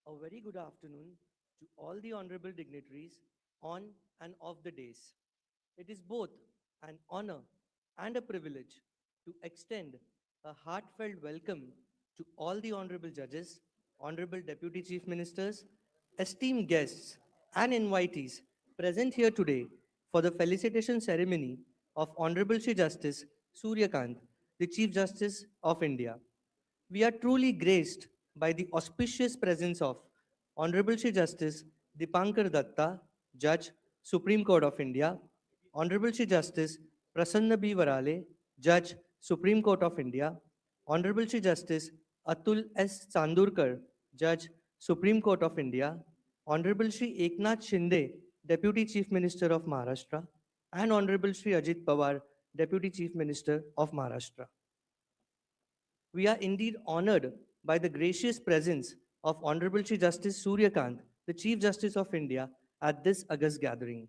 A very good afternoon to all the honorable dignitaries on and off the days. It is both an honor and a privilege to extend a heartfelt welcome to all the honorable judges, honorable deputy chief ministers, esteemed guests, and invitees present here today for the felicitation ceremony of Honorable Shri Justice Surya Kant, the Chief Justice of India. We are truly graced by the auspicious presence of Honorable Shri Justice Dipankar Datta, Judge, Supreme Court of India, Honorable Shri Justice Prasanna B. Varale, Judge, Supreme Court of India, Honorable Shri Justice Atul S. Chandurkar, Judge, Supreme Court of India, Honorable Shri Eknath Shinde, Deputy Chief Minister of Maharashtra, and Honorable Shri Ajit Pawar, Deputy Chief Minister of Maharashtra. We are indeed honored by the gracious presence of Honorable Shri Justice Surya Kant, the Chief Justice of India, at this august gathering.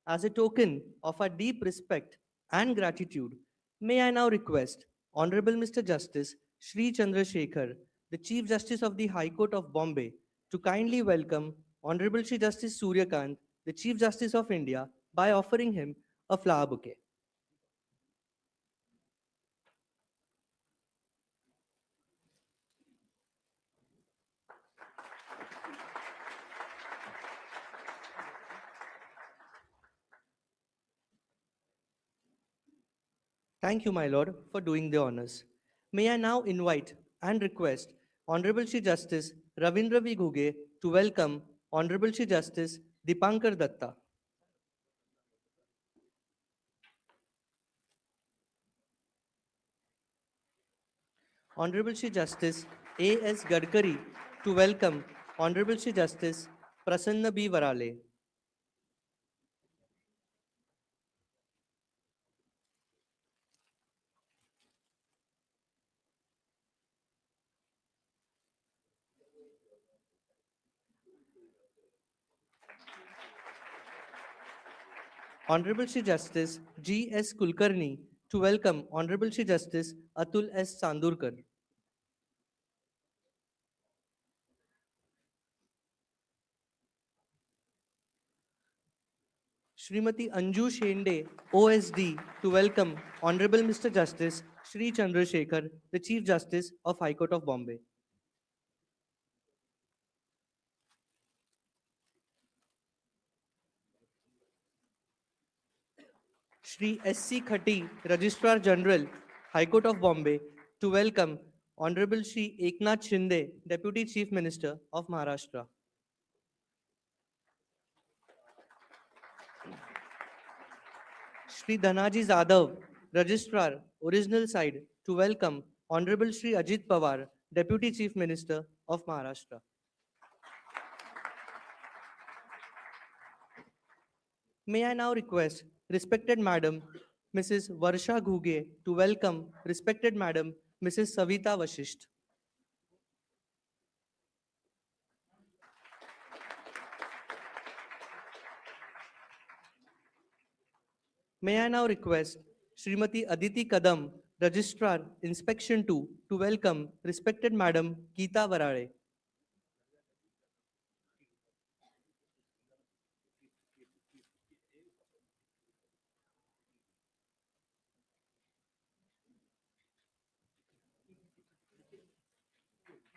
As a token of our deep respect and gratitude, may I now request Honorable Mr. Justice Shri Chandrasekhar, the Chief Justice of the High Court of Bombay, to kindly welcome Honorable Shri Justice Surya Kant, the Chief Justice of India, by offering him a flower bouquet. Thank you, my lord, for doing the honors. May I now invite and request Honorable Shri Justice Ravindra V. Ghuge to welcome Honorable Shri Justice Dipankar Datta. Honorable Shri Justice A.S. Gadkari to welcome Honorable Shri Justice Prasanna B. Varale. Honorable Shri Justice G.S. Kulkarni to welcome Honorable Shri Justice Atul S. Chandurkar. Srimati Anju Shinde, OSD, to welcome Honorable Mr. Justice Shri Chandrasekhar, the Chief Justice of High Court of Bombay. Shri S.C. Khati, Registrar General, High Court of Bombay, to welcome Honorable Shri Eknath Shinde, Deputy Chief Minister of Maharashtra. Shri Dhanaji Zadav, Registrar, Original Side, to welcome Honorable Shri Ajit Pawar, Deputy Chief Minister of Maharashtra. May I now request respected Madam Mrs. Varsha Ghuge to welcome respected Madam Mrs. Savita Vashisht. May I now request Srimati Aditi Kadam, Registrar, Inspection 2, to welcome respected Madam Geeta Varare.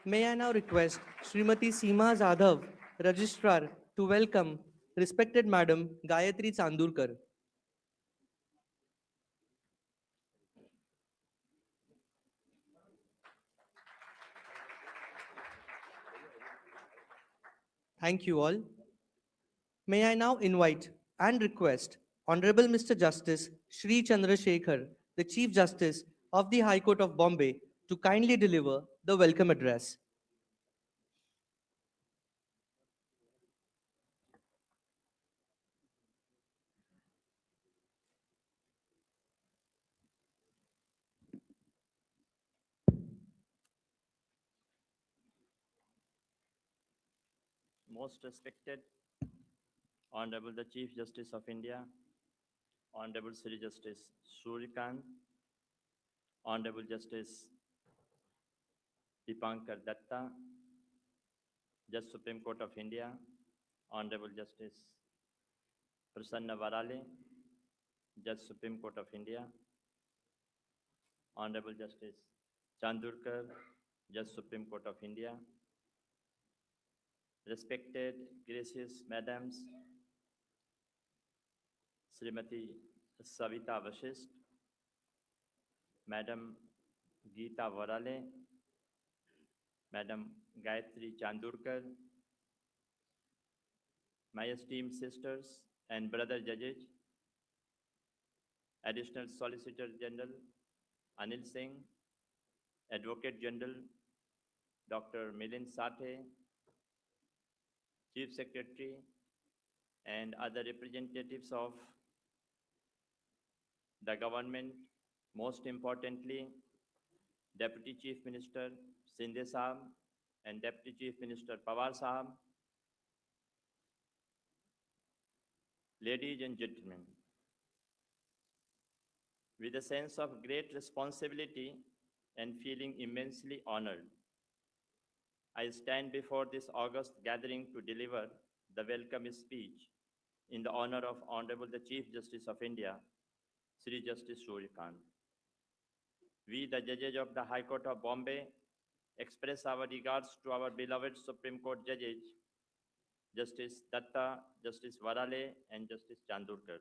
May I now request Srimati Seema Zadhav, Registrar, to welcome respected Madam Gayatri Chandurkar. Thank you all. May I now invite and request Honorable Mr. Justice Shri Chandrasekhar, the Chief Justice of the High Court of Bombay, to kindly deliver the welcome address. Most respected Honorable the Chief Justice of India, Honorable Sri Justice Surya Kant, Honorable Justice Dipankar Datta, Judge Supreme Court of India, Honorable Justice Prasanna Varale, Judge Supreme Court of India, Honorable Justice Chandurkar, Judge Supreme Court of India, respected gracious madams, Srimati Savita Vashisht, Madam Geeta Varale, Madam Gayatri Chandurkar, my esteemed sisters and brother judges, Additional Solicitor General Anil Singh, Advocate General Dr. Milind Sathe, Chief Secretary, and other representatives of the government, most importantly, Deputy Chief Minister Shinde Sahab and Deputy Chief Minister Pawar Sahab, ladies and gentlemen, with a sense of great responsibility and feeling immensely honored, I stand before this august gathering to deliver the welcome speech in the honor of Honorable the Chief Justice of India, Sri Justice Surya Kant. We, the judges of the High Court of Bombay, express our regards to our beloved Supreme Court judges, Justice Datta, Justice Varale, and Justice Chandurkar.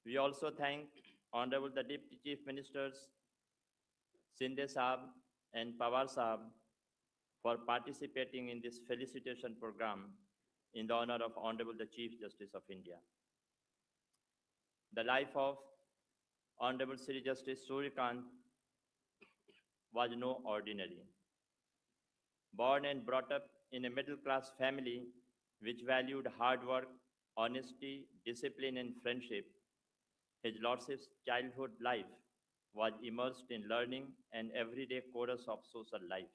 We also thank Honorable the Deputy Chief Ministers, Shinde Sahab and Pawar Sahab, for participating in this felicitation program in the honor of Honorable the Chief Justice of India. The life of Honorable Sri Justice Surya Kant was no ordinary. Born and brought up in a middle-class family which valued hard work, honesty, discipline, and friendship, His Lordship's childhood life was immersed in learning and everyday chorus of social life.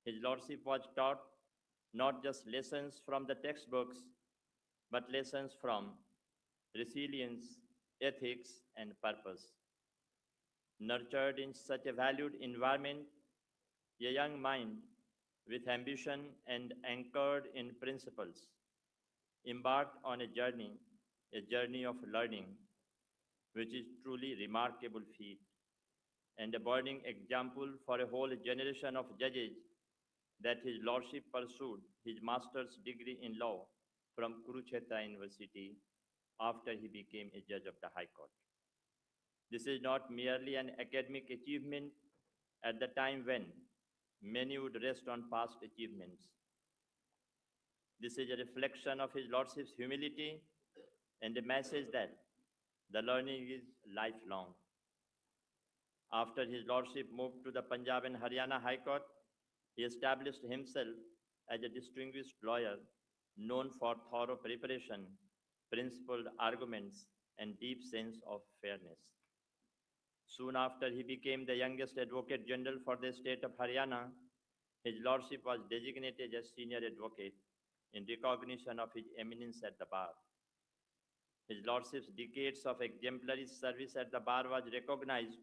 His Lordship was taught not just lessons from the textbooks, but lessons from resilience, ethics, and purpose. Nurtured in such a valued environment, a young mind with ambition and anchored in principles embarked on a journey of learning, which is truly remarkable feat and a burning example for a whole generation of judges that His Lordship pursued his master's degree in law from Kurukshetra University after he became a judge of the High Court. This is not merely an academic achievement at the time when many would rest on past achievements. This is a reflection of His Lordship's humility and a message that the learning is lifelong. After His Lordship moved to the Punjab and Haryana High Court, he established himself as a distinguished lawyer known for thorough preparation, principled arguments, and deep sense of fairness. Soon after he became the youngest Advocate General for the state of Haryana, His Lordship was designated as Senior Advocate in recognition of his eminence at the bar. His Lordship's decades of exemplary service at the bar was recognized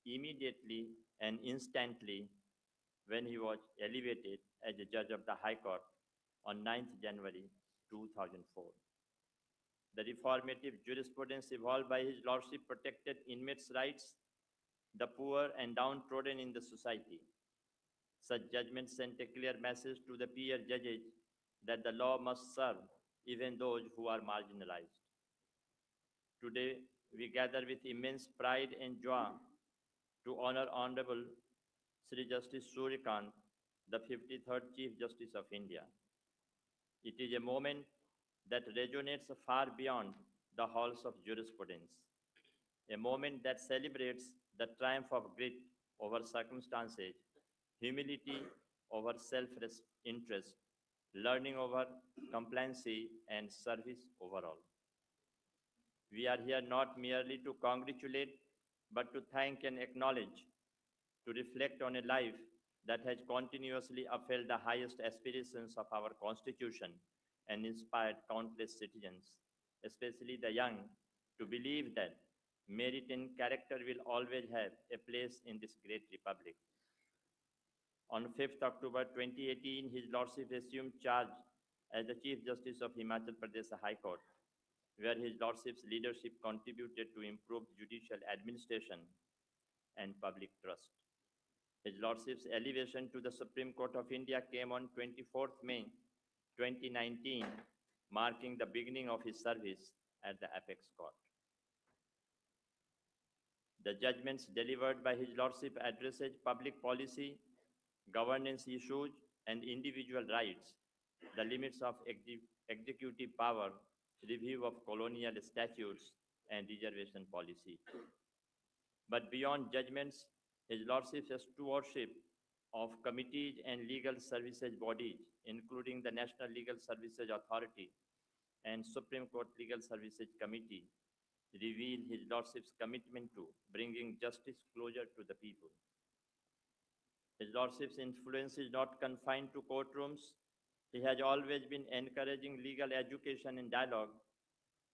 immediately and instantly when he was elevated as a judge of the High Court on 9th January 2004. The reformative jurisprudence evolved by His Lordship protected inmates' rights, the poor and downtrodden in the society. Such judgments sent a clear message to the peer judges that the law must serve even those who are marginalized. Today, we gather with immense pride and joy to honor Honorable Sri Justice Surya Kant, the 53rd Chief Justice of India. It is a moment that resonates far beyond the halls of jurisprudence, a moment that celebrates the triumph of grit over circumstances, humility over self-interest, learning over compliancy, and service overall. We are here not merely to congratulate, but to thank and acknowledge, to reflect on a life that has continuously upheld the highest aspirations of our Constitution and inspired countless citizens, especially the young, to believe that merit and character will always have a place in this great republic. On 5th October 2018, His Lordship assumed charge as the Chief Justice of Himachal Pradesh High Court, where His Lordship's leadership contributed to improved judicial administration and public trust. His Lordship's elevation to the Supreme Court of India came on 24th May 2019, marking the beginning of his service at the Apex Court. The judgments delivered by His Lordship addresses public policy, governance issues, and individual rights, the limits of executive power, review of colonial statutes, and reservation policy. But beyond judgments, His Lordship's stewardship of committees and legal services bodies, including the National Legal Services Authority and Supreme Court Legal Services Committee, reveal His Lordship's commitment to bringing justice closer to the people. His Lordship's influence is not confined to courtrooms. He has always been encouraging legal education and dialogue.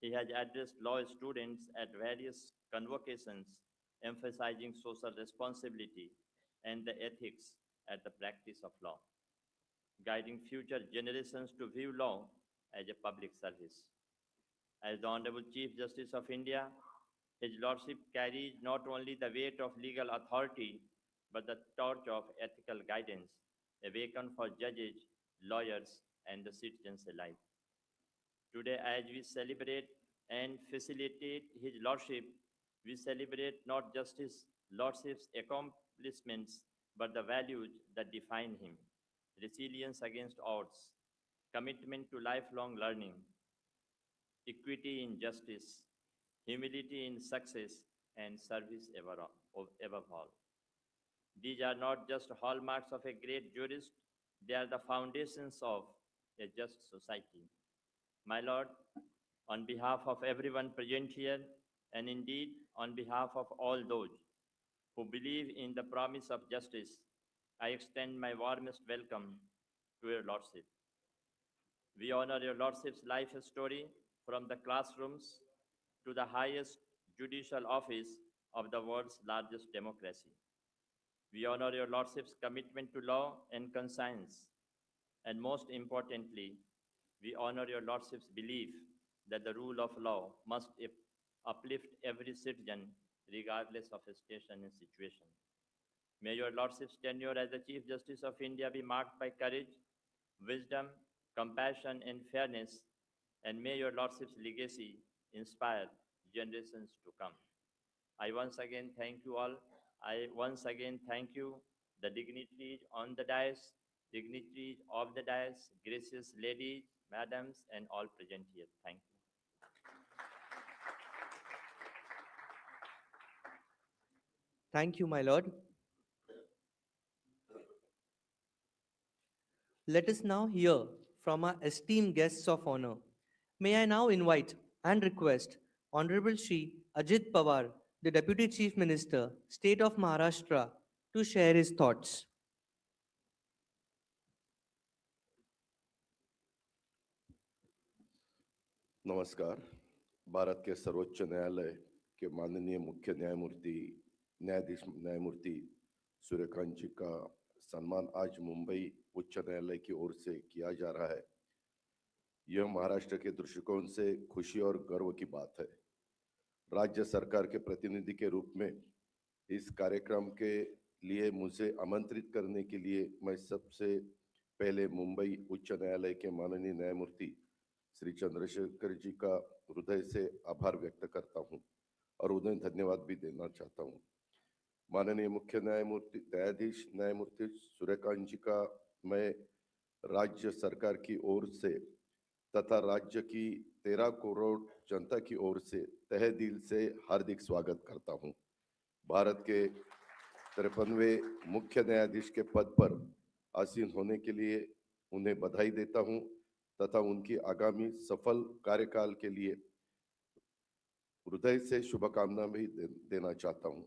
He has addressed law students at various convocations, emphasizing social responsibility and the ethics at the practice of law, guiding future generations to view law as a public service. As the Honorable Chief Justice of India, His Lordship carries not only the weight of legal authority, but the torch of ethical guidance, a beacon for judges, lawyers, and the citizens alike. Today, as we celebrate and facilitate His Lordship, we celebrate not just His Lordship's accomplishments, but the values that define him: resilience against odds, commitment to lifelong learning, equity in justice, humility in success, and service above all. These are not just hallmarks of a great jurist, they are the foundations of a just society. My Lord, on behalf of everyone present here, and indeed on behalf of all those who believe in the promise of justice, I extend my warmest welcome to Your Lordship. We honor Your Lordship's life story from the classrooms to the highest judicial office of the world's largest democracy. We honor Your Lordship's commitment to law and conscience. And most importantly, we honor Your Lordship's belief that the rule of law must uplift every citizen regardless of his station and situation. May Your Lordship's tenure as the Chief Justice of India be marked by courage, wisdom, compassion, and fairness, and may Your Lordship's legacy inspire generations to come. I once again thank you all. I once again thank you, the dignitaries on the dais, dignitaries of the dais, gracious ladies, madams, and all present here. Thank you. Thank you, my lord. Let us now hear from our esteemed guests of honor. May I now invite and request Honorable Shri Ajit Pawar, the Deputy Chief Minister, State of Maharashtra, to share his thoughts. नमस्कार। भारत के सर्वोच्च न्यायालय के माननीय मुख्य न्यायमूर्ति सूर्यकांत जी का सम्मान आज मुंबई उच्च न्यायालय की ओर से किया जा रहा है। यह महाराष्ट्र के दृष्टिकोण से खुशी और गर्व की बात है। राज्य सरकार के प्रतिनिधि के रूप में इस कार्यक्रम के लिए मुझे आमंत्रित करने के लिए मैं सबसे पहले मुंबई उच्च न्यायालय के माननीय न्यायमूर्ति श्री चंद्रशेखर जी का हृदय से आभार व्यक्त करता हूं और उन्हें धन्यवाद भी देना चाहता हूं। माननीय मुख्य न्यायाधीश न्यायमूर्ति सूर्यकांत जी का मैं राज्य सरकार की ओर से तथा राज्य की 13 करोड़ जनता की ओर से तहे दिल से हार्दिक स्वागत करता हूं। भारत के 53वें मुख्य न्यायाधीश के पद पर आसीन होने के लिए उन्हें बधाई देता हूं तथा उनकी आगामी सफल कार्यकाल के लिए हृदय से शुभकामना भी देना चाहता हूं।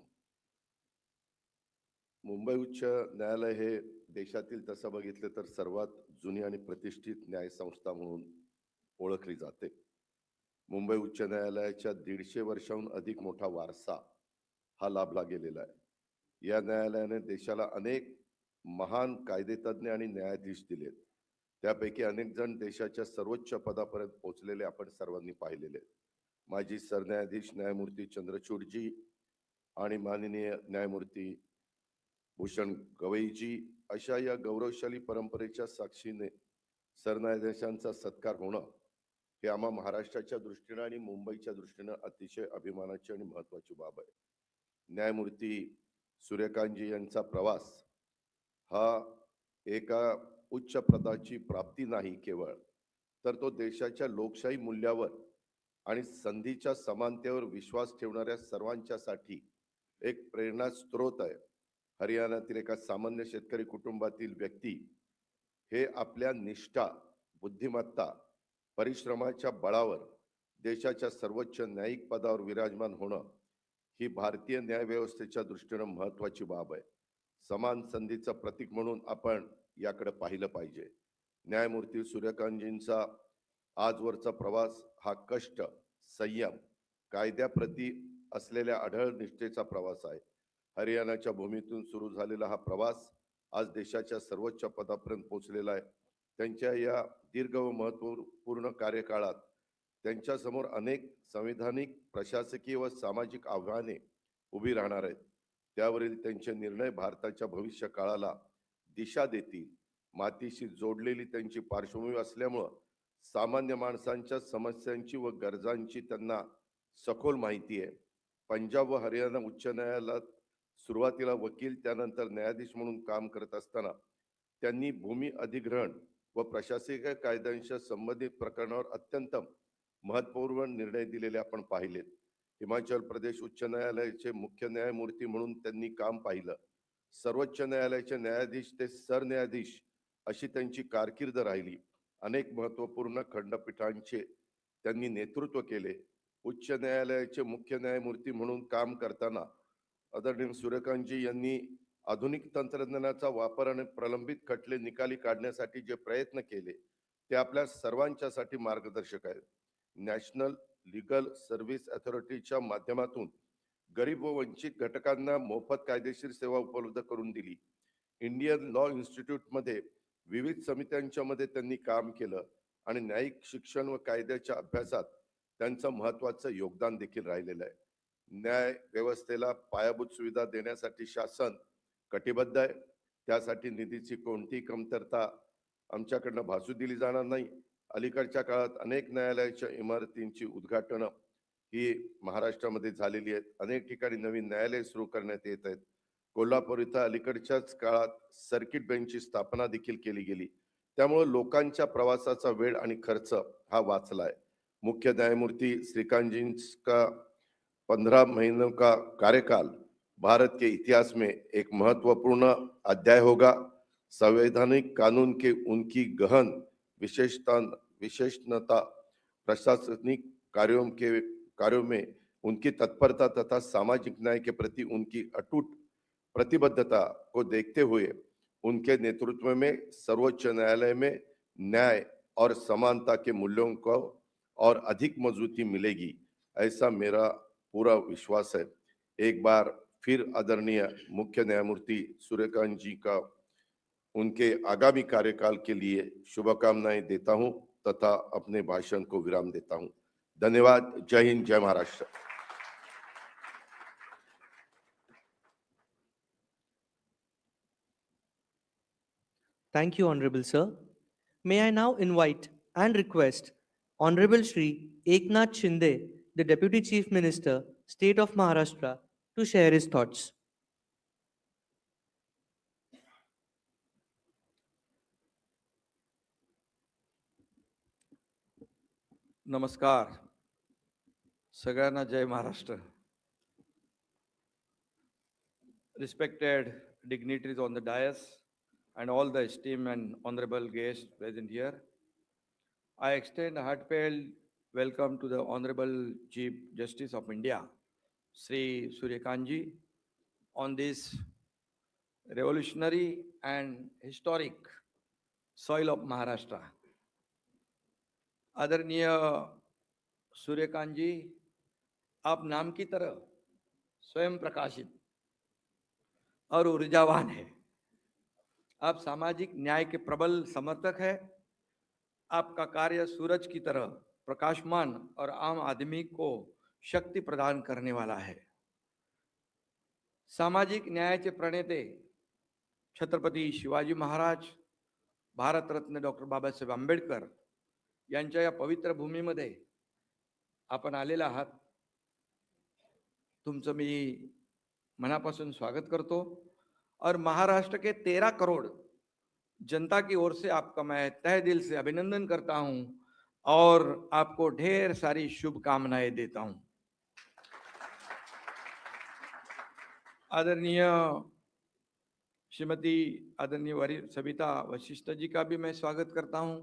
मुंबई उच्च न्यायालय हे देशातील तसं बघितलं तर सर्वात जुनी आणि प्रतिष्ठित न्यायसंस्था म्हणून ओळखली जाते। मुंबई उच्च न्यायालयाच्या 150 वर्षांहून अधिक मोठा वारसा हा लाभला गेलेला आहे। या न्यायालयाने देशाला अनेक महान कायदेतज्ञ आणि न्यायाधीश दिलेत. त्यापैकी अनेक जण देशाच्या सर्वोच्च पदापर्यंत पोहोचलेले आपण सर्वांनी पाहिलेले आहेत. माजी सरन्यायाधीश न्यायमूर्ती चंद्रचूडजी आणि माननीय न्यायमूर्ती भूषण गवईजी अशा या गौरवशाली परंपरेच्या साक्षीने सरन्यायाधीशांचा सत्कार होणं हे आम्हा महाराष्ट्राच्या दृष्टीनं आणि मुंबईच्या दृष्टीनं अतिशय अभिमानाची आणि महत्वाची बाब आहे. न्यायमूर्ती सूर्यकांतजी यांचा प्रवास हा एका उच्च पदाची प्राप्ती नाही केवळ, तर तो देशाच्या लोकशाही मूल्यावर आणि संधीच्या समानतेवर विश्वास ठेवणाऱ्या सर्वांच्यासाठी एक प्रेरणा स्रोत आहे. हरियाणातील एका सामान्य शेतकरी कुटुंबातील व्यक्ती हे आपल्या निष्ठा, बुद्धिमत्ता, परिश्रमाच्या बळावर देशाच्या सर्वोच्च न्यायिक पदावर विराजमान होणं ही भारतीय न्यायव्यवस्थेच्या दृष्टीनं महत्वाची बाब आहे. समान संधीचं प्रतीक म्हणून आपण याकडे पाहिलं पाहिजे. न्यायमूर्ती सूर्यकांतजींचा आजवरचा प्रवास हा कष्ट, संयम, कायद्याप्रती असलेल्या अढळ निष्ठेचा प्रवास आहे. हरियाणाच्या भूमीतून सुरू झालेला हा प्रवास आज देशाच्या सर्वोच्च पदापर्यंत पोहोचलेला आहे. त्यांच्या या दीर्घ व महत्वपूर्ण कार्यकाळात त्यांच्यासमोर अनेक संविधानिक, प्रशासकीय व सामाजिक आव्हाने उभी राहणार आहेत. त्यावरील त्यांचे निर्णय भारताच्या भविष्य काळाला दिशा देतील. मातीशी जोडलेली त्यांची पार्श्वभूमी असल्यामुळं सामान्य माणसांच्या समस्यांची व गरजांची त्यांना सखोल माहिती आहे. पंजाब व हरियाणा उच्च न्यायालयात सुरुवातीला वकील, त्यानंतर न्यायाधीश म्हणून काम करत असताना त्यांनी भूमी अधिग्रहण व प्रशासकीय कायद्यांच्या संबंधित प्रकरणावर अत्यंत महत्वपूर्ण निर्णय दिलेले आपण पाहिलेत. हिमाचल प्रदेश उच्च न्यायालयाचे मुख्य न्यायमूर्ती म्हणून त्यांनी काम पाहिलं. सर्वोच्च न्यायालयाचे न्यायाधीश ते सरन्यायाधीश अशी त्यांची कारकीर्द राहिली. अनेक महत्वपूर्ण खंडपीठांचे त्यांनी नेतृत्व केले. उच्च न्यायालयाचे मुख्य न्यायमूर्ती म्हणून काम करताना आदरणीय सूर्यकांतजी यांनी आधुनिक तंत्रज्ञानाचा वापर आणि प्रलंबित खटले निकाली काढण्यासाठी जे प्रयत्न केले ते आपल्या सर्वांच्यासाठी मार्गदर्शक आहेत. नॅशनल लीगल सर्व्हिस अथॉरिटीच्या माध्यमातून गरीब व वंचित घटकांना मोफत कायदेशीर सेवा उपलब्ध करून दिली. इंडियन लॉ इन्स्टिट्यूटमध्ये विविध समित्यांच्या मध्ये त्यांनी काम केलं आणि न्यायिक शिक्षण व कायद्याच्या अभ्यासात त्यांचं महत्वाचं योगदान देखील राहिलेलं आहे. न्याय व्यवस्थेला पायाभूत सुविधा देण्यासाठी शासन कटिबद्ध आहे. त्यासाठी निधीची कोणतीही कमतरता आमच्याकडनं भासू दिली जाणार नाही. अलीकडच्या काळात अनेक न्यायालयाच्या इमारतींची उद्घाटनं ही महाराष्ट्रामध्ये झालेली आहेत. अनेक ठिकाणी नवीन न्यायालय सुरू करण्यात येत आहेत. कोल्हापूर इथं अलीकडच्याच काळात सर्किट बेंचची स्थापना देखील केली गेली. त्यामुळे लोकांच्या प्रवासाचा वेळ आणि खर्च हा वाचलाय. मुख्य न्यायमूर्ती श्रीकांत का 15 महीनों का कार्यकाल भारत के इतिहास में एक महत्वपूर्ण अध्याय होगा. संवैधानिक कानून के उनकी गहन विशेषणता, प्रशासनिक कार्यों में उनकी तत्परता तथा सामाजिक न्याय के प्रति उनकी अटूट प्रतिबद्धता को देखते हुए उनके नेतृत्व में सर्वोच्च न्यायालय में न्याय और समानता के मूल्यों को और अधिक मजबूती मिलेगी, ऐसा मेरा पूरा विश्वास है. एक बार फिर आदरणीय मुख्य न्यायमूर्ति सूर्यकांत जी का उनके आगामी कार्यकाल के लिए शुभकामनाएं देता हूं तथा अपने भाषण को विराम देता हूं. धन्यवाद. जय हिंद, जय Maharashtra. Thank you, Honorable Sir. May I now invite and request Honorable Shri Eknath Shinde, the Deputy Chief Minister, State of Maharashtra, to share his thoughts. नमस्कार. सगळ्यांना जय Maharashtra. Respected dignitaries on the dais and all the esteemed and honorable guests present here, I extend a heartfelt welcome to the Honorable Chief Justice of India, Sri Surya Kant ji, on this revolutionary and historic soil of Maharashtra. आदरणीय सूर्यकांत जी, आप नाम की तरह स्वयं प्रकाशित और ऊर्जावान है. आप सामाजिक न्याय के प्रबल समर्थक हैं। आपका कार्य सूरज की तरह प्रकाशमान और आम आदमी को शक्ति प्रदान करने वाला है। सामाजिक न्यायाचे प्रणेते छत्रपती शिवाजी महाराज, भारतरत्न डॉक्टर बाबासाहेब आंबेडकर यांच्या या पवित्र भूमीमध्ये आपण आलेला आहात। तुमचं मी मनापासून स्वागत करतो और महाराष्ट्र के 13 करोड़ जनता की ओर से आपका मैं तहे दिल से अभिनंदन करता हूं और आपको ढेर सारी शुभकामनाएं देता हूं। आदरणीय श्रीमती आदरणीय सविता वशिष्ठ जी का भी मैं स्वागत करता हूं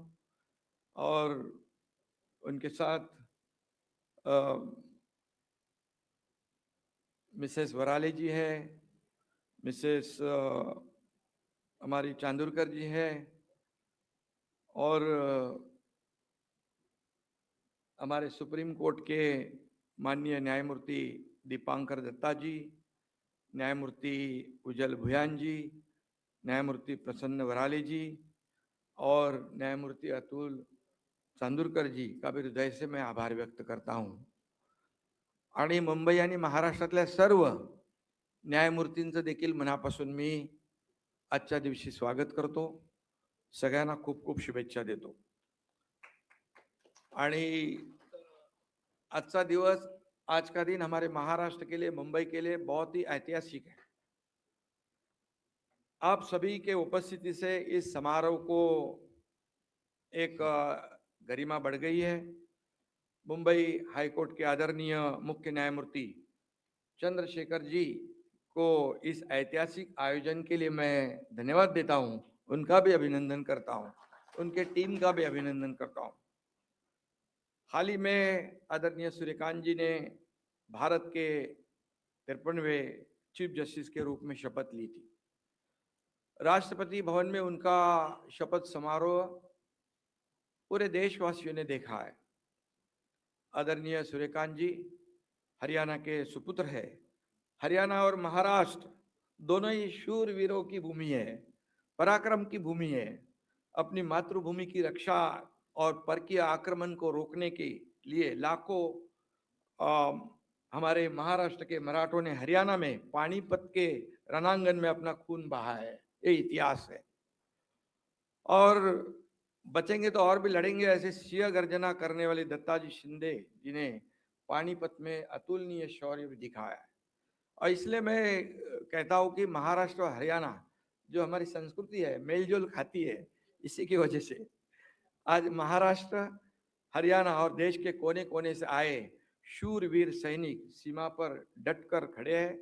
और उनके साथ मिसेस वराले जी है, मिसेस हमारी चांदुरकर जी है और हमारे सुप्रीम कोर्ट के माननीय न्यायमूर्ति दीपांकर दत्ता जी, न्यायमूर्ति उज्जवल भुयान जी, न्यायमूर्ति प्रसन्न वराले जी और न्यायमूर्ति अतुल चांदुरकर जी का भी हृदय से मैं आभार व्यक्त करता हूं। आणि मुंबई आणि महाराष्ट्रातल्या सर्व न्यायमूर्तींचं देखील मनापासून मी आजच्या दिवशी स्वागत करतो। सगळ्यांना खूप खूप शुभेच्छा देतो। आणि आज का दिवस, आज का दिन हमारे महाराष्ट्र के लिए, मुंबई के लिए बहुत ही ऐतिहासिक है। आप सभी के उपस्थिति से इस समारोह को एक गरिमा बढ़ गई है। मुंबई हाईकोर्ट के आदरणीय मुख्य न्यायमूर्ति चंद्रशेखर जी को इस ऐतिहासिक आयोजन के लिए मैं धन्यवाद देता हूं, उनका भी अभिनंदन करता हूं, उनके टीम का भी अभिनंदन करता हूं। हाल ही में आदरणीय सूर्यकांत जी ने भारत के 53वें चीफ जस्टिस के रूप में शपथ ली थी। राष्ट्रपति भवन में उनका शपथ समारोह पूरे देशवासियों ने देखा है। आदरणीय सूर्यकांत जी हरियाणा के सुपुत्र है। हरियाणा और महाराष्ट्र दोनों ही शूरवीरों की भूमि है, पराक्रम की भूमि है। अपनी मातृभूमि की रक्षा और परकीय आक्रमण को रोकने के लिए लाखों हमारे महाराष्ट्र के मराठों ने हरियाणा में पानीपत के रणांगण में अपना खून बहा है। ये इतिहास है और बचेंगे तो और भी लड़ेंगे, ऐसे सिंह गर्जना करने वाले दत्ताजी शिंदे जी ने पानीपत में अतुलनीय शौर्य भी दिखाया है। और इसलिए मैं कहता हूं कि महाराष्ट्र और हरियाणा जो हमारी संस्कृति है, मेलजोल खाती है। इसी की वजह से आज महाराष्ट्र, हरियाणा और देश के कोने कोने से आए शूरवीर सैनिक सीमा पर डटकर खड़े हैं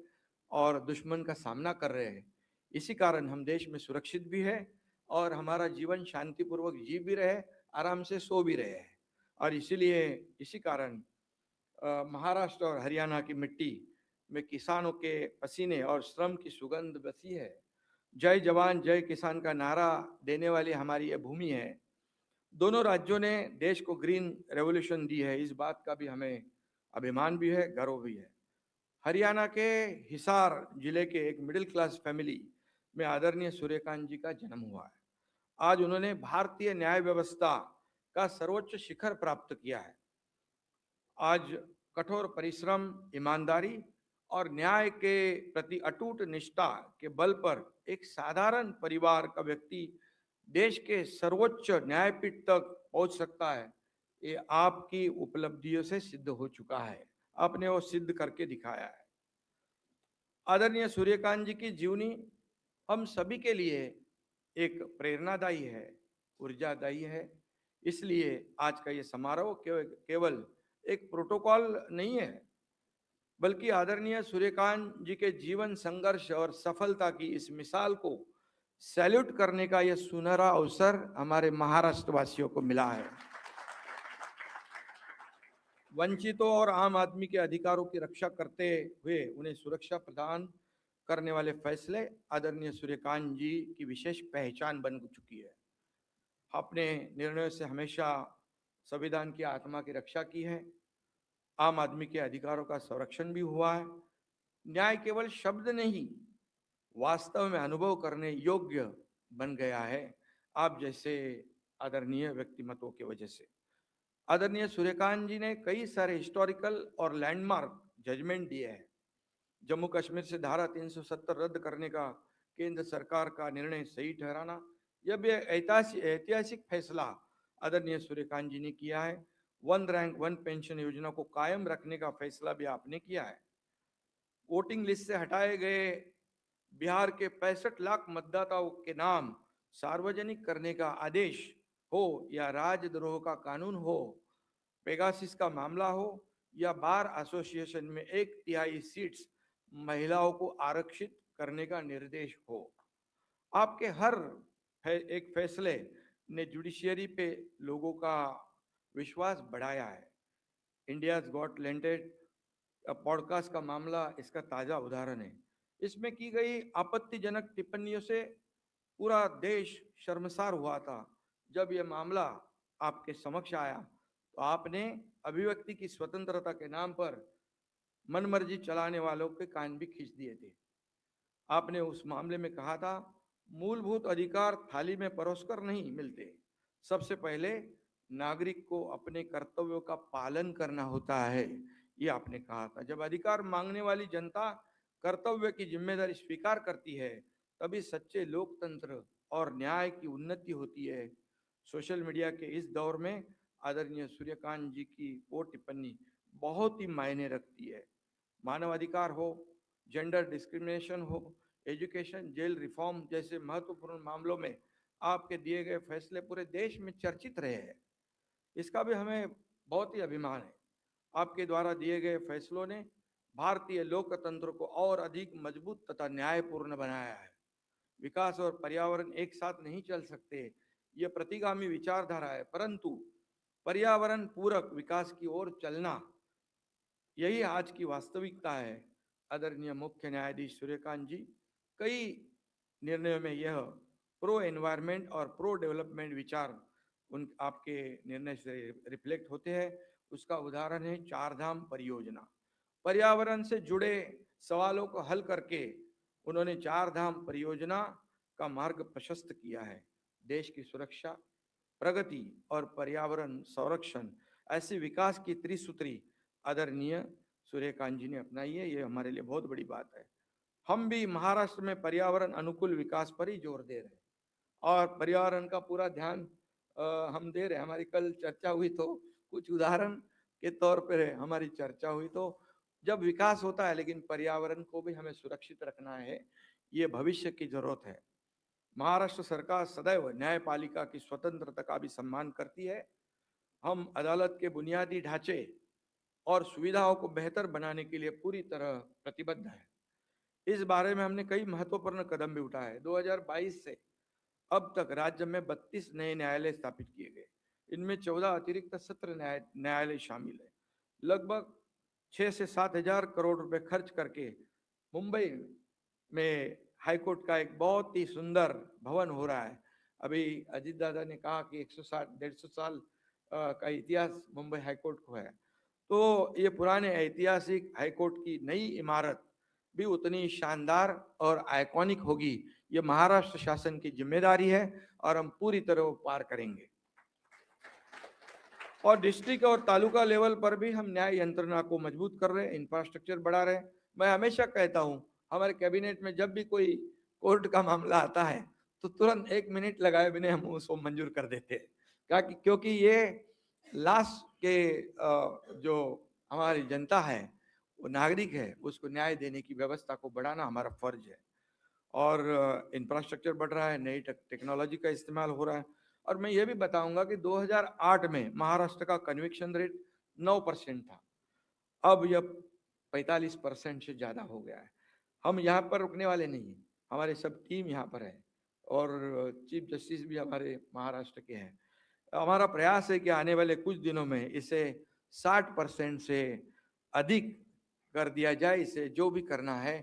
और दुश्मन का सामना कर रहे हैं। इसी कारण हम देश में सुरक्षित भी है और हमारा जीवन शांतिपूर्वक जी भी रहे, आराम से सो भी रहे हैं। और इसीलिए इसी कारण महाराष्ट्र और हरियाणा की मिट्टी में किसानों के पसीने और श्रम की सुगंध बसी है। जय जवान जय किसान का नारा देने वाली हमारी ये भूमि है। दोनों राज्यों ने देश को ग्रीन रेवोल्यूशन दी है, इस बात का भी हमें अभिमान भी है, गर्व भी है। हरियाणा के हिसार जिले के एक मिडिल क्लास फैमिली में आदरणीय सूर्यकांत जी का जन्म हुआ है। आज उन्होंने भारतीय न्याय व्यवस्था का सर्वोच्च शिखर प्राप्त किया है। आज कठोर परिश्रम, ईमानदारी और न्याय के प्रति अटूट निष्ठा के बल पर एक साधारण परिवार का व्यक्ति देश के सर्वोच्च न्यायपीठ तक पहुंच सकता है। ये आपकी उपलब्धियों से सिद्ध हो चुका है, आपने वो सिद्ध करके दिखाया है। आदरणीय सूर्यकांत जी की जीवनी हम सभी के लिए एक प्रेरणादायी है, ऊर्जादायी है। इसलिए आज का ये समारोह केवल एक प्रोटोकॉल नहीं है, बल्कि आदरणीय सूर्यकांत जी के जीवन संघर्ष और सफलता की इस मिसाल को सैल्यूट करने का यह सुनहरा अवसर हमारे महाराष्ट्र वासियों को मिला है। वंचितों और आम आदमी के अधिकारों की रक्षा करते हुए उन्हें सुरक्षा प्रदान करने वाले फैसले आदरणीय सूर्यकांत जी की विशेष पहचान बन चुकी है। अपने निर्णयों से हमेशा संविधान की आत्मा की रक्षा की है, आम आदमी के अधिकारों का संरक्षण भी हुआ है। न्याय केवल शब्द नहीं, वास्तव में अनुभव करने योग्य बन गया है आप जैसे आदरणीय व्यक्तिमत्वों की वजह से। आदरणीय सूर्यकांत जी ने कई सारे हिस्टोरिकल और लैंडमार्क जजमेंट दिए हैं। जम्मू कश्मीर से धारा 370 रद्द करने का केंद्र सरकार का निर्णय सही ठहराना, यह भी ऐतिहासिक फैसला आदरणीय सूर्यकांत जी ने किया है। वन रैंक वन पेंशन योजना को कायम रखने का फैसला भी आपने किया है। वोटिंग लिस्ट से हटाए गए बिहार के 65 लाख मतदाताओं के नाम सार्वजनिक करने का आदेश हो या राजद्रोह का कानून हो, पेगासिस का मामला हो या बार एसोसिएशन में 1/3 सीट्स महिलाओं को आरक्षित करने का निर्देश हो, आपके हर एक फैसले ने जुडिशियरी पे लोगों का विश्वास बढ़ाया है। इंडियाज गॉट टैलेंटेड पॉडकास्ट का मामला इसका ताजा उदाहरण है। इसमें की गई आपत्तिजनक टिप्पणियों से पूरा देश शर्मसार हुआ था। जब यह मामला आपके समक्ष आया तो आपने अभिव्यक्ति की स्वतंत्रता के नाम पर मनमर्जी चलाने वालों के कान भी खींच दिए थे। आपने उस मामले में कहा था, मूलभूत अधिकार थाली में परोसकर नहीं मिलते, सबसे पहले नागरिक को अपने कर्तव्यों का पालन करना होता है, ये आपने कहा था। जब अधिकार मांगने वाली जनता कर्तव्य की जिम्मेदारी स्वीकार करती है, तभी सच्चे लोकतंत्र और न्याय की उन्नति होती है। सोशल मीडिया के इस दौर में आदरणीय सूर्यकांत जी की वो टिप्पणी बहुत ही मायने रखती है। मानवाधिकार हो, जेंडर डिस्क्रिमिनेशन हो, एजुकेशन, जेल रिफॉर्म जैसे महत्वपूर्ण मामलों में आपके दिए गए फैसले पूरे देश में चर्चित रहे हैं। इसका भी हमें बहुत ही अभिमान है। आपके द्वारा दिए गए फैसलों ने भारतीय लोकतंत्र को और अधिक मजबूत तथा न्यायपूर्ण बनाया है। विकास और पर्यावरण एक साथ नहीं चल सकते, ये प्रतिगामी विचारधारा है, परंतु पर्यावरण पूरक विकास की ओर चलना, यही आज की वास्तविकता है। आदरणीय मुख्य न्यायाधीश सूर्यकांत जी, कई निर्णयों में यह प्रो एनवायरमेंट और प्रो डेवलपमेंट विचार उन आपके निर्णय से रिफ्लेक्ट होते हैं। उसका उदाहरण है चार धाम परियोजना। पर्यावरण से जुड़े सवालों को हल करके उन्होंने चार धाम परियोजना का मार्ग प्रशस्त किया है। देश की सुरक्षा, प्रगति और पर्यावरण संरक्षण, ऐसी विकास की त्रिसूत्री आदरणीय सूर्यकांत जी ने अपनाई है। ये हमारे लिए बहुत बड़ी बात है। हम भी महाराष्ट्र में पर्यावरण अनुकूल विकास पर ही जोर दे रहे हैं और पर्यावरण का पूरा ध्यान हम दे रहे हैं। हमारी कल चर्चा हुई तो कुछ उदाहरण के तौर पर हमारी चर्चा हुई तो जब विकास होता है लेकिन पर्यावरण को भी हमें सुरक्षित रखना है, ये भविष्य की जरूरत है। महाराष्ट्र सरकार सदैव न्यायपालिका की स्वतंत्रता का भी सम्मान करती है। हम अदालत के बुनियादी ढांचे और सुविधाओं को बेहतर बनाने के लिए पूरी तरह प्रतिबद्ध है। इस बारे में हमने कई महत्वपूर्ण कदम भी उठाए। 2022 से अब तक राज्य में 32 नए न्यायालय स्थापित किए गए। इनमें 14 अतिरिक्त सत्र न्यायालय शामिल है। लगभग 6 से 7 हजार करोड़ रुपए खर्च करके मुंबई में हाईकोर्ट का एक बहुत ही सुंदर भवन हो रहा है। अभी अजीत दादा ने कहा कि 160-150 साल का इतिहास मुंबई हाईकोर्ट को है। तो ये पुराने ऐतिहासिक हाईकोर्ट की नई इमारत भी उतनी शानदार और आइकॉनिक होगी। ये महाराष्ट्र शासन की जिम्मेदारी है और हम पूरी तरह वो पार करेंगे। और डिस्ट्रिक्ट और तालुका लेवल पर भी हम न्याय यंत्रणा को मजबूत कर रहे हैं, इंफ्रास्ट्रक्चर बढ़ा रहे हैं। मैं हमेशा कहता हूँ, हमारे कैबिनेट में जब भी कोई कोर्ट का मामला आता है तो तुरंत 1 मिनट लगाए बिना हम उसको मंजूर कर देते हैं, क्योंकि ये लास्ट के जो हमारी जनता है, वो नागरिक है, उसको न्याय देने की व्यवस्था को बढ़ाना हमारा फर्ज है। और इंफ्रास्ट्रक्चर बढ़ रहा है, नई टेक्नोलॉजी का इस्तेमाल हो रहा है। और मैं ये भी बताऊंगा कि 2008 में महाराष्ट्र का कन्विक्शन रेट 9% था, अब यह 45% से ज्यादा हो गया है। हम यहाँ पर रुकने वाले नहीं हैं, हमारे सब टीम यहाँ पर है और चीफ जस्टिस भी हमारे महाराष्ट्र के हैं। हमारा प्रयास है कि आने वाले कुछ दिनों में इसे 60% से अधिक कर दिया जाए। इसे जो भी करना है,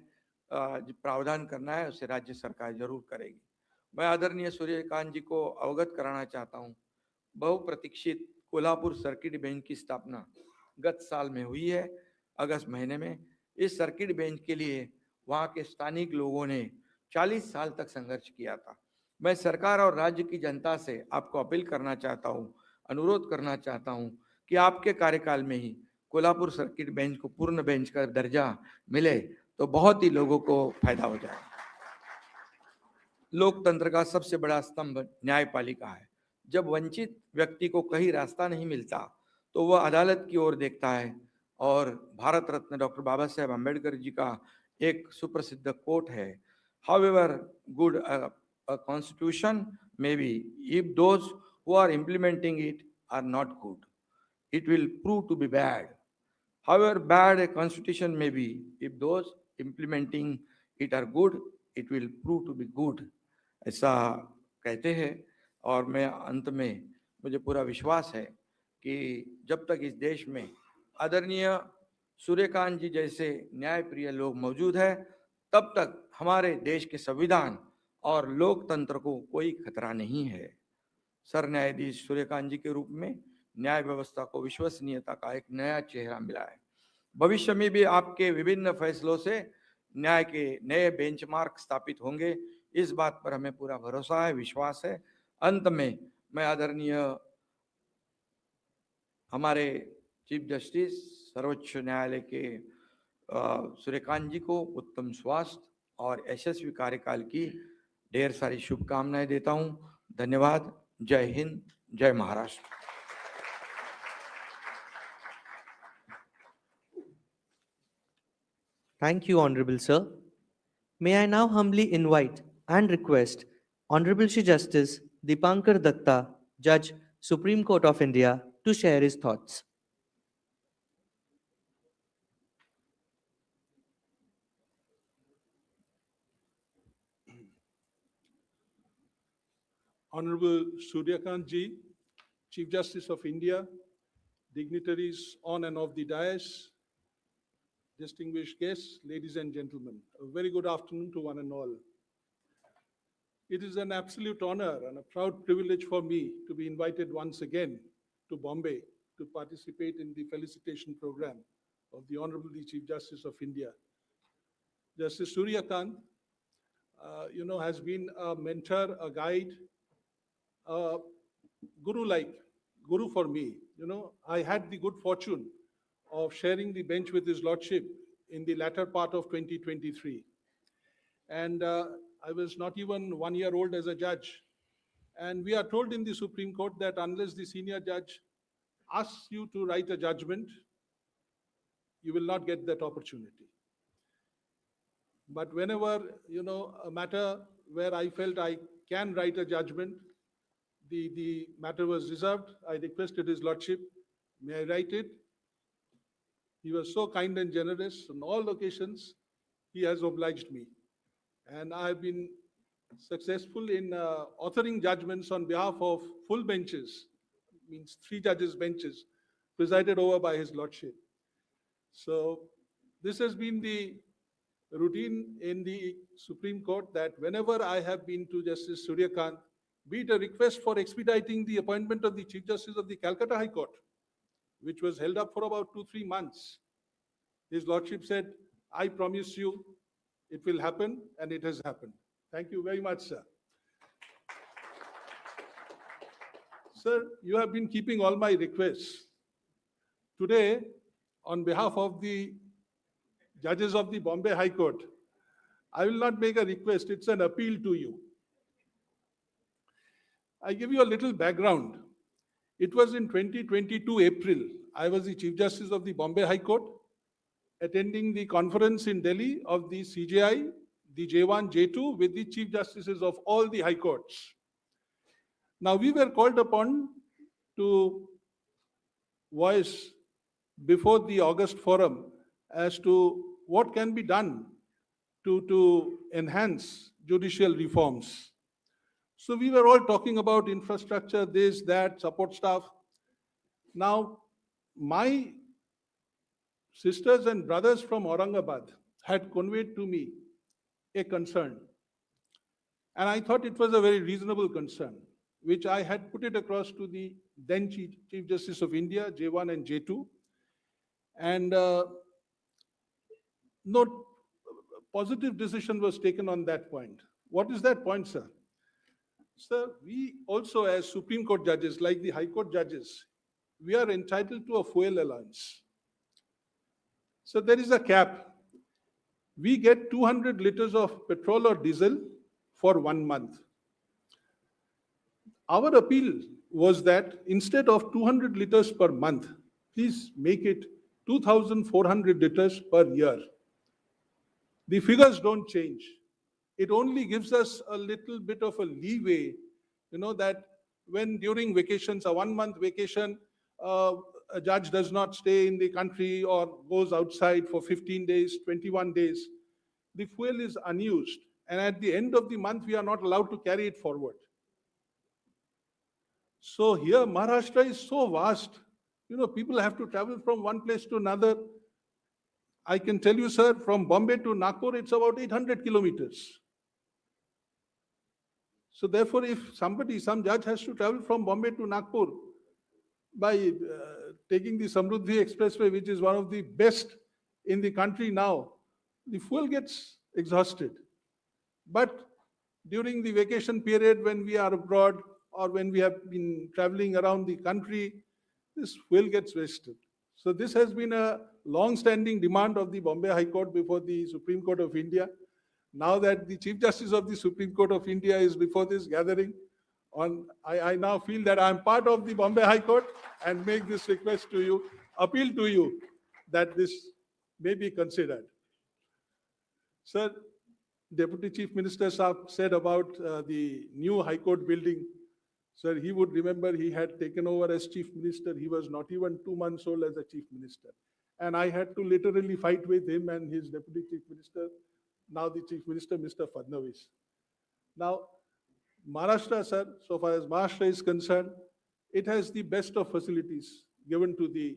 प्रावधान करना है, उसे राज्य सरकार जरूर करेगी। मैं आदरणीय सूर्यकांत जी को अवगत कराना चाहता हूँ, बहुप्रतीक्षित कोल्हापुर सर्किट बेंच की स्थापना गत साल में हुई है, अगस्त महीने में। इस सर्किट बेंच के लिए वहाँ के स्थानिक लोगों ने 40 साल तक संघर्ष किया था। मैं सरकार और राज्य की जनता से आपको अपील करना चाहता हूं, अनुरोध करना चाहता हूं कि आपके कार्यकाल में ही कोल्हापुर सर्किट बेंच को पूर्ण बेंच का दर्जा मिले तो बहुत ही लोगों को फायदा हो जाए। लोकतंत्र का सबसे बड़ा स्तंभ न्यायपालिका है। जब वंचित व्यक्ति को कहीं रास्ता नहीं मिलता तो वह अदालत की ओर देखता है। और भारत रत्न डॉक्टर बाबा साहेब अम्बेडकर जी का एक सुप्रसिद्ध कोट है, however good a constitution may be, if those who are implementing it are not good, it will prove to be bad. However bad a constitution may be, if those implementing it are good, it will prove to be good. ऐसा कहते हैं। और मैं अंत में, मुझे पूरा विश्वास है कि जब तक इस देश में आदरणीय सूर्यकांत जी जैसे न्यायप्रिय लोग मौजूद है, तब तक हमारे देश के संविधान और लोकतंत्र को कोई खतरा नहीं है। सर न्यायाधीश सूर्यकांत जी के रूप में न्याय व्यवस्था को विश्वसनीयता का एक नया चेहरा मिला है। भविष्य में भी आपके विभिन्न फैसलों से न्याय के नए बेंचमार्क स्थापित होंगे, इस बात पर हमें पूरा भरोसा है, विश्वास है। अंत में मैं आदरणीय हमारे चीफ जस्टिस सर्वोच्च न्यायालय के सूर्यकांत जी को उत्तम स्वास्थ्य और यशस्वी कार्यकाल की ढेर सारी शुभकामनाएं देता हूं। धन्यवाद। जय हिंद, जय Maharashtra. Thank you, Honorable Sir. May I now humbly invite and request Honorable Shri Justice Dipankar Datta, Judge, Supreme Court of India, to share his thoughts. Honorable Surya Kant ji, Chief Justice of India, dignitaries on and off the dais, distinguished guests, ladies and gentlemen, a very good afternoon to one and all. It is an absolute honor and a proud privilege for me to be invited once again to Bombay to participate in the felicitation program of the Honorable Chief Justice of India. Justice Surya Kant, has been a mentor, a guide, guru for me. I had the good fortune of sharing the bench with his lordship in the latter part of 2023. And I was not even 1 year old as a judge. And we are told in the Supreme Court that unless the senior judge asks you to write a judgment, you will not get that opportunity. But whenever, a matter where I felt I can write a judgment, the matter was reserved. I requested his lordship, may I write it? He was so kind and generous. On all occasions, he has obliged me. And I've been successful in authoring judgments on behalf of full benches, means 3 judges' benches, presided over by his lordship. So this has been the routine in the Supreme Court, that whenever I have been to Justice Surya Kant, be it a request for expediting the appointment of the Chief Justice of the Calcutta High Court, which was held up for about 2-3 months, his lordship said, I promise you it will happen, and it has happened. Thank you very much, sir. Sir, you have been keeping all my requests. Today, on behalf of the judges of the Bombay High Court, I will not make a request, it's an appeal to you. I give you a little background. It was in 2022 April, I was the Chief Justice of the Bombay High Court, attending the conference in Delhi of the CJI, the J1, J2, with the Chief Justices of all the High Courts. Now, we were called upon to voice before the August forum as to what can be done to enhance judicial reforms. So we were all talking about infrastructure, this, that, support staff. Now, my sisters and brothers from Aurangabad had conveyed to me a concern. And I thought it was a very reasonable concern, which I had put it across to the then Chief Justice of India, J1 and J2. And no positive decision was taken on that point. What is that point, sir? Sir, we also, as Supreme Court judges, like the High Court judges, we are entitled to a fuel allowance. So there is a cap. We get 200 liters of petrol or diesel for 1 month. Our appeal was that instead of 200 liters per month, please make it 2,400 liters per year. The figures don't change. It only gives us a little bit of a leeway, that when during vacations, a 1 month vacation, uh, a judge does not stay in the country or goes outside for 15 days, 21 days, the fuel is unused. And at the end of the month, we are not allowed to carry it forward. So here, Maharashtra is so vast. People have to travel from one place to another. I can tell you, sir, from Bombay to Nagpur, it's about 800 kilometers. So therefore, if some judge has to travel from Bombay to Nagpur by taking the Samruddhi Expressway, which is one of the best in the country now, the fuel gets exhausted. But during the vacation period, when we are abroad or when we have been traveling around the country, this fuel gets wasted. So this has been a long-standing demand of the Bombay High Court before the Supreme Court of India. Now that the Chief Justice of the Supreme Court of India is before this gathering, I now feel that I am part of the Bombay High Court and make this request to you, appeal to you, that this may be considered. Sir, Deputy Chief Minister Saab said about the new High Court building. Sir, he would remember he had taken over as Chief Minister. He was not even 2 months old as a Chief Minister. And I had to literally fight with him and his Deputy Chief Minister, now the Chief Minister, Mr. Fadnavis. Now, Maharashtra, sir, so far as Maharashtra is concerned, it has the best of facilities given to the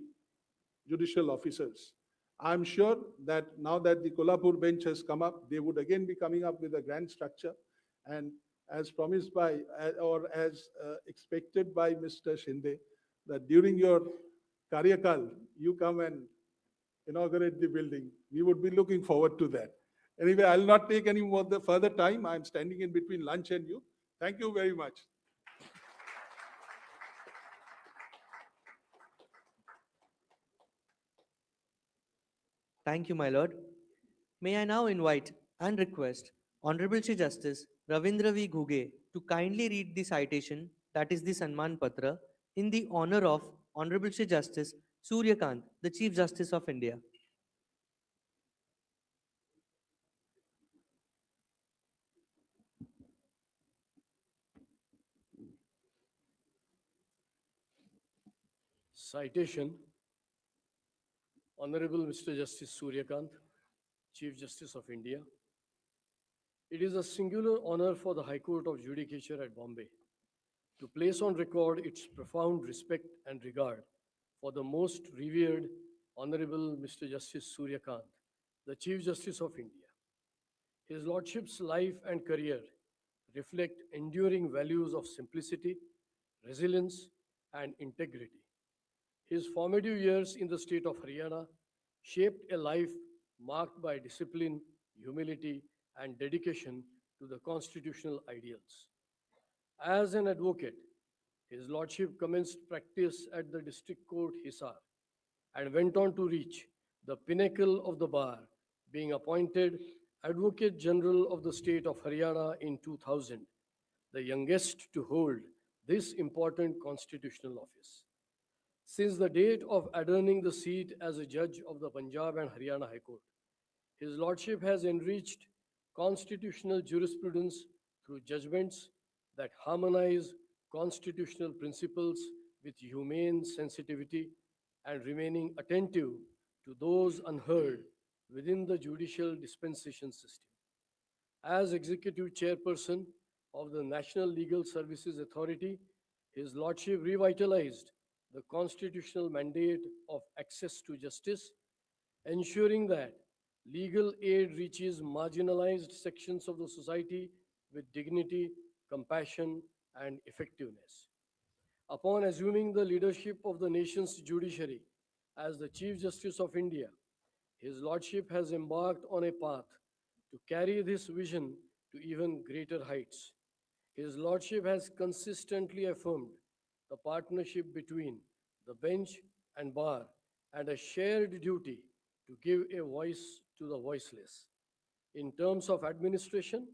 judicial officers. I'm sure that now that the Kolhapur bench has come up, they would again be coming up with a grand structure. And as promised by, or as expected by Mr. Shinde, that during your Karyakal, you come and inaugurate the building. We would be looking forward to that. Anyway, I'll not take any more the further time. I'm standing in between lunch and you. Thank you very much. Thank you, my lord. May I now invite and request Honorable Chief Justice Ravindra V. Ghuge to kindly read the citation, that is the Sanman Patra, in the honor of Honorable Chief Justice Surya Kant, the Chief Justice of India. Citation, Honorable Mr. Justice Surya Kant, Chief Justice of India. It is a singular honor for the High Court of Judicature at Bombay to place on record its profound respect and regard for the most revered Honorable Mr. Justice Surya Kant, the Chief Justice of India. His Lordship's life and career reflect enduring values of simplicity, resilience, and integrity. His formative years in the state of Haryana shaped a life marked by discipline, humility, and dedication to the constitutional ideals. As an advocate, his Lordship commenced practice at the District Court Hisar and went on to reach the pinnacle of the bar, being appointed Advocate General of the state of Haryana in 2000, the youngest to hold this important constitutional office. Since the date of adorning the seat as a judge of the Punjab and Haryana High Court, His Lordship has enriched constitutional jurisprudence through judgments that harmonize constitutional principles with humane sensitivity and remaining attentive to those unheard within the judicial dispensation system. As Executive Chairperson of the National Legal Services Authority, His Lordship revitalized the constitutional mandate of access to justice, ensuring that legal aid reaches marginalized sections of the society with dignity, compassion, and effectiveness. Upon assuming the leadership of the nation's judiciary as the Chief Justice of India, His Lordship has embarked on a path to carry this vision to even greater heights. His Lordship has consistently affirmed the partnership between the bench and bar and a shared duty to give a voice to the voiceless. In terms of administration,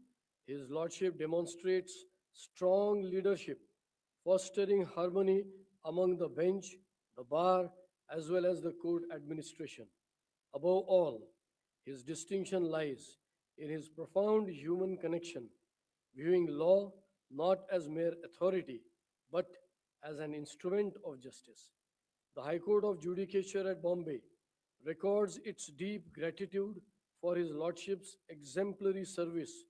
His Lordship demonstrates strong leadership, fostering harmony among the bench, the bar, as well as the court administration. Above all, his distinction lies in his profound human connection, viewing law not as mere authority, but as an instrument of justice. The High Court of Judicature at Bombay records its deep gratitude for His Lordship's exemplary service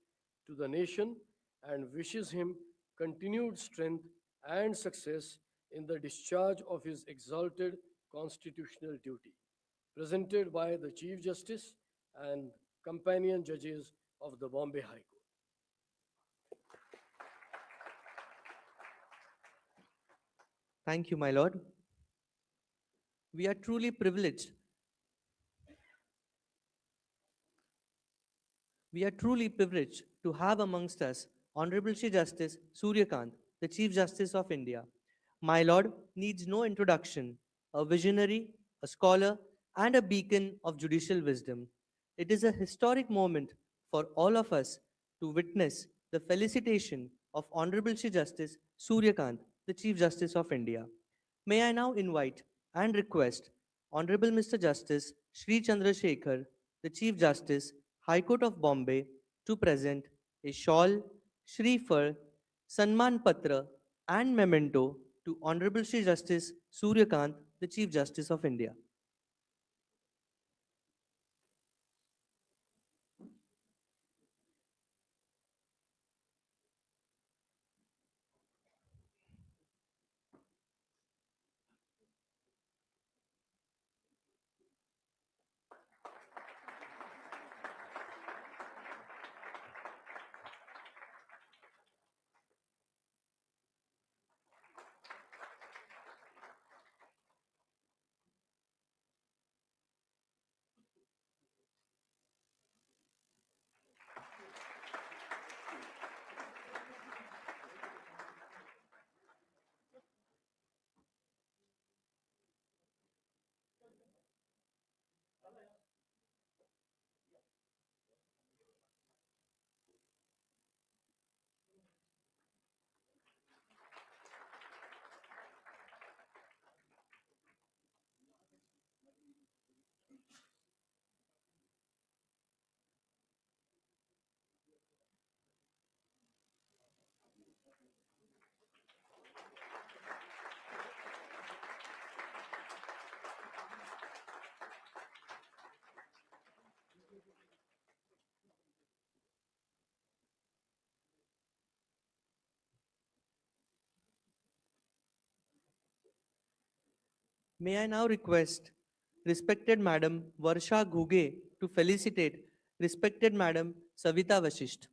to the nation and wishes him continued strength and success in the discharge of his exalted constitutional duty. Presented by the Chief Justice and companion judges of the Bombay High Court. Thank you, my lord. We are truly privileged. We are truly privileged to have amongst us Honorable Chief Justice Surya Kant, the Chief Justice of India. My lord needs no introduction, a visionary, a scholar, and a beacon of judicial wisdom. It is a historic moment for all of us to witness the felicitation of Honorable Chief Justice Surya Kant, the Chief Justice of India. May I now invite and request Honorable Mr. Justice Sri Chandrasekhar, the Chief Justice, High Court of Bombay, to present a shawl, Shrifar, Sanman Patra, and memento to Honorable Sri Justice Surya Kant, the Chief Justice of India. May I now request respected Madam Varsha Ghuge to felicitate respected Madam Savita Vashisht.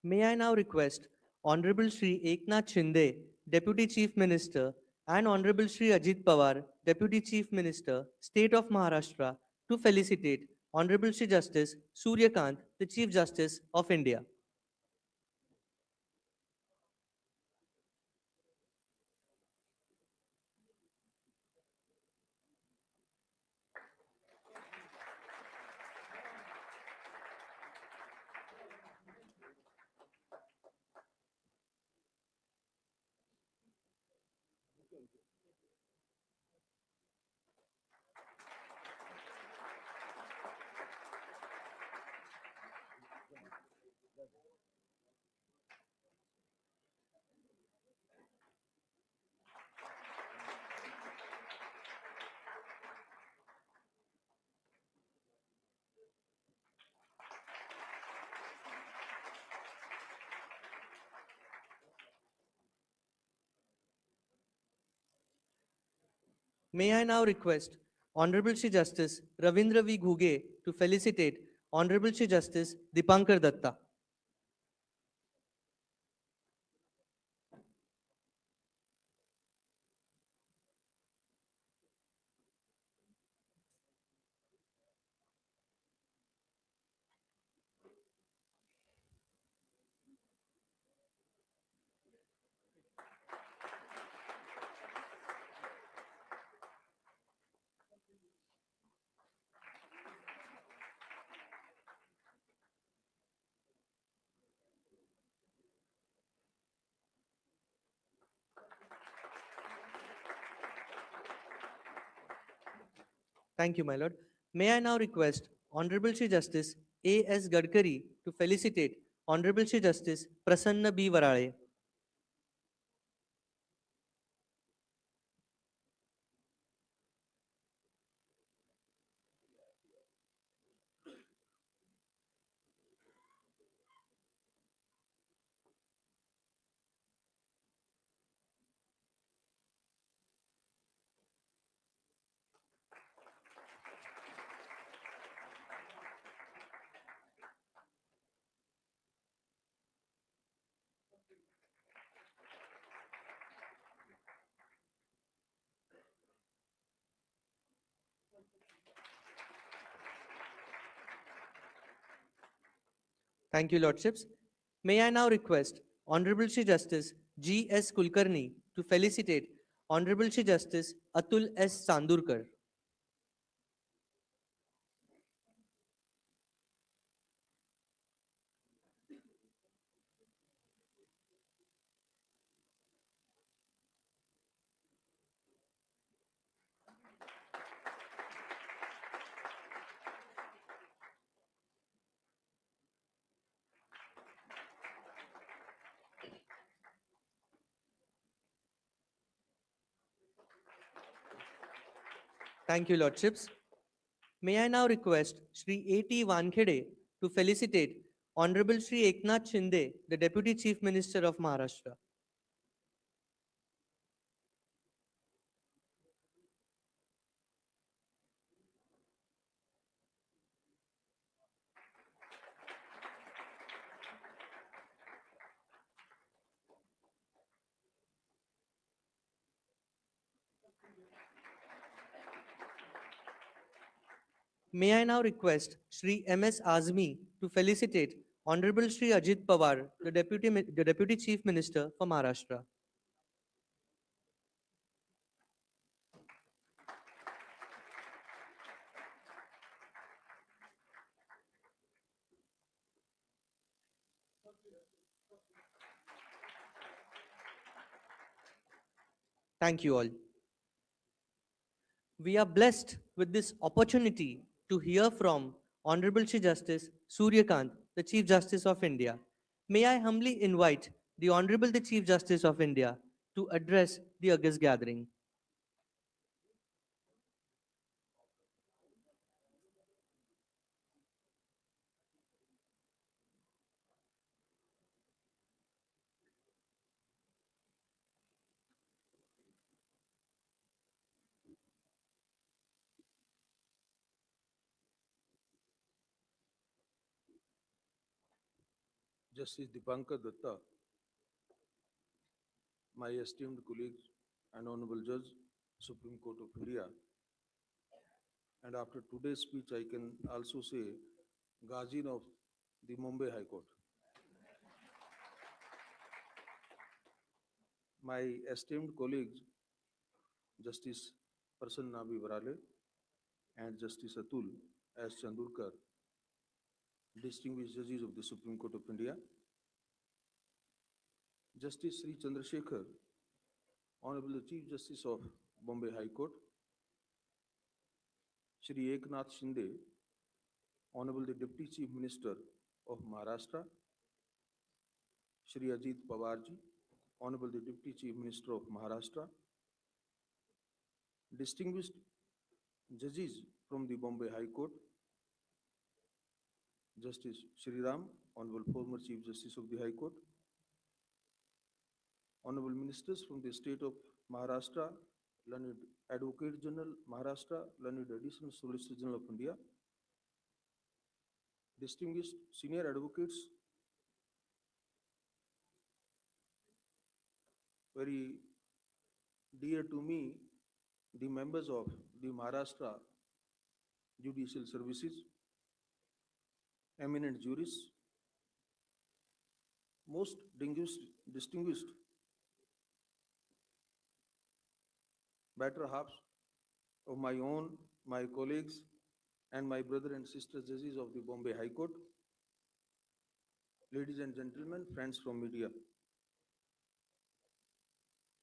May I now request Honorable Shri Eknath Shinde, Deputy Chief Minister, and Honorable Shri Ajit Pawar, Deputy Chief Minister, State of Maharashtra, to felicitate Honorable Shri Justice Surya Kant, the Chief Justice of India. May I now request Honorable Shri Justice Ravindra V. Ghuge to felicitate Honorable Shri Justice Dipankar Datta. Thank you, my lord. May I now request Honorable Shri Justice A.S. Gadkari to felicitate Honorable Shri Justice Prasanna B. Varale. Thank you, Lordships. May I now request Honorable Shri Justice G.S. Kulkarni to felicitate Honorable Shri Justice Atul S. Sandurkar. Thank you, Lordships. May I now request Shri A.T. Wankhede to felicitate Honorable Shri Eknath Shinde, the Deputy Chief Minister of Maharashtra. May I now request Shri M.S. Azmi to felicitate Honorable Shri Ajit Pawar, the Deputy Chief Minister for Maharashtra. Thank you all. We are blessed with this opportunity to hear from Honorable Shri Justice Surya Kant, the Chief Justice of India. May I humbly invite the Honorable the Chief Justice of India to address the august gathering. Justice Dipankar Datta, my esteemed colleagues and Honorable Judge, Supreme Court of India, and after today's speech, I can also say Guardian of the Mumbai High Court. My esteemed colleagues, Justice Prasanna B. Varale and Justice Atul S. Chandurkar, distinguished judges of the Supreme Court of India, Justice Sri Chandrasekhar, Honorable Chief Justice of Bombay High Court, Shri Eknath Shinde, Honorable the Deputy Chief Minister of Maharashtra, Shri Ajit Pawarji, Honorable the Deputy Chief Minister of Maharashtra, distinguished judges from the Bombay High Court, Justice Shri Ram, Honorable former Chief Justice of the High Court, Honorable Ministers from the state of Maharashtra Learned Advocate General Maharashtra, Learned Additional Solicitor General of India, distinguished senior advocates, very dear to me, the members of the Maharashtra Judicial Services, eminent jurists, most distinguished better halves of my own, my colleagues, and my brother and sister judges of the Bombay High Court, ladies and gentlemen, friends from media,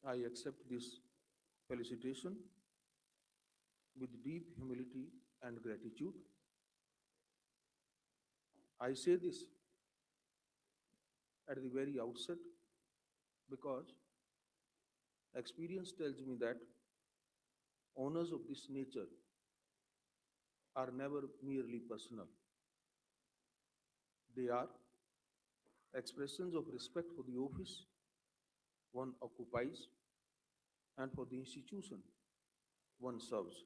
I accept this felicitation with deep humility and gratitude. I say this at the very outset because experience tells me that honors of this nature are never merely personal. They are expressions of respect for the office one occupies and for the institution one serves.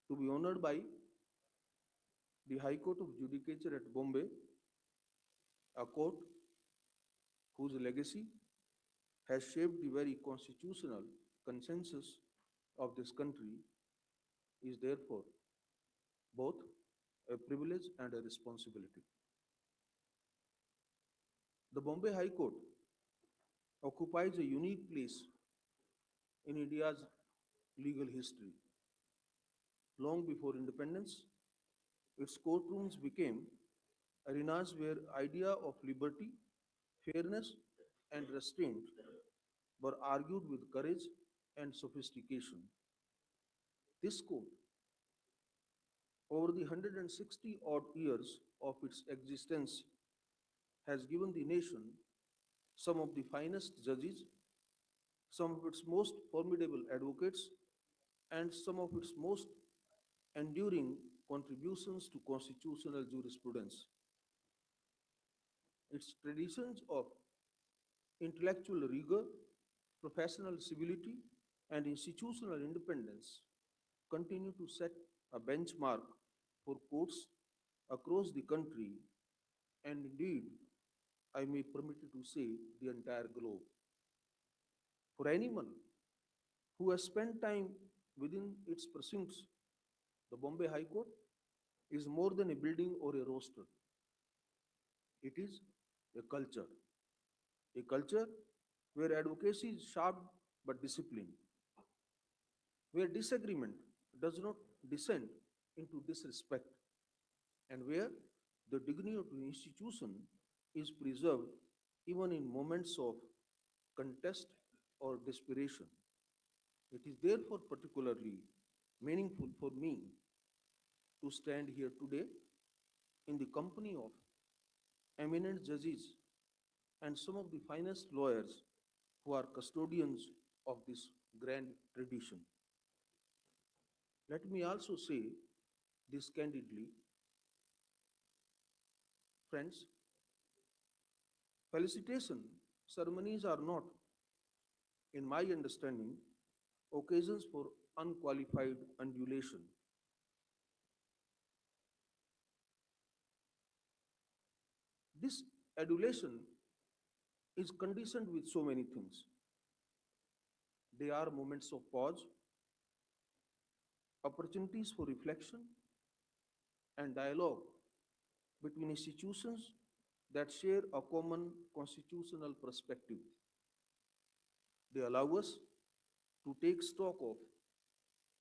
To be honored by the High Court of Judicature at Bombay, a court whose legacy has shaped the very constitutional consensus of this country, is therefore both a privilege and a responsibility. The Bombay High Court occupies a unique place in India's legal history. Long before independence, its courtrooms became arenas where idea of liberty, fairness, and restraint were argued with courage and sophistication. This court, over the 160 odd years of its existence, has given the nation some of the finest judges, some of its most formidable advocates, and some of its most enduring contributions to constitutional jurisprudence. Its traditions of intellectual rigor, professional civility, and institutional independence continue to set a benchmark for courts across the country and indeed, I may permit it to say, the entire globe. For anyone who has spent time within its precincts, the Bombay High Court is more than a building or a roster. It is a culture where advocacy is sharp but disciplined, where disagreement does not descend into disrespect, and where the dignity of the institution is preserved even in moments of contest or desperation. It is therefore particularly meaningful for me to stand here today in the company of eminent judges and some of the finest lawyers who are custodians of this grand tradition. Let me also say this candidly, friends, felicitation ceremonies are not, in my understanding, occasions for unqualified undulation. This adulation is conditioned with so many things. They are moments of pause, opportunities for reflection and dialogue between institutions that share a common constitutional perspective. They allow us to take stock of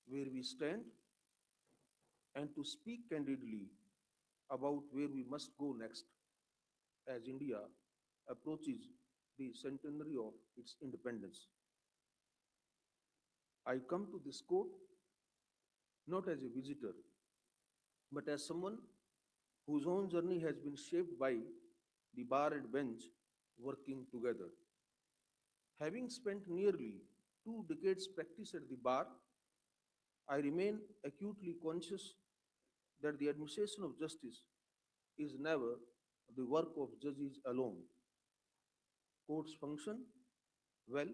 where we stand and to speak candidly about where we must go next as India approaches the centenary of its independence. I come to this court not as a visitor, but as someone whose own journey has been shaped by the bar and bench working together. Having spent nearly 2 decades practice at the bar, I remain acutely conscious that the administration of justice is never the work of judges alone. Courts function well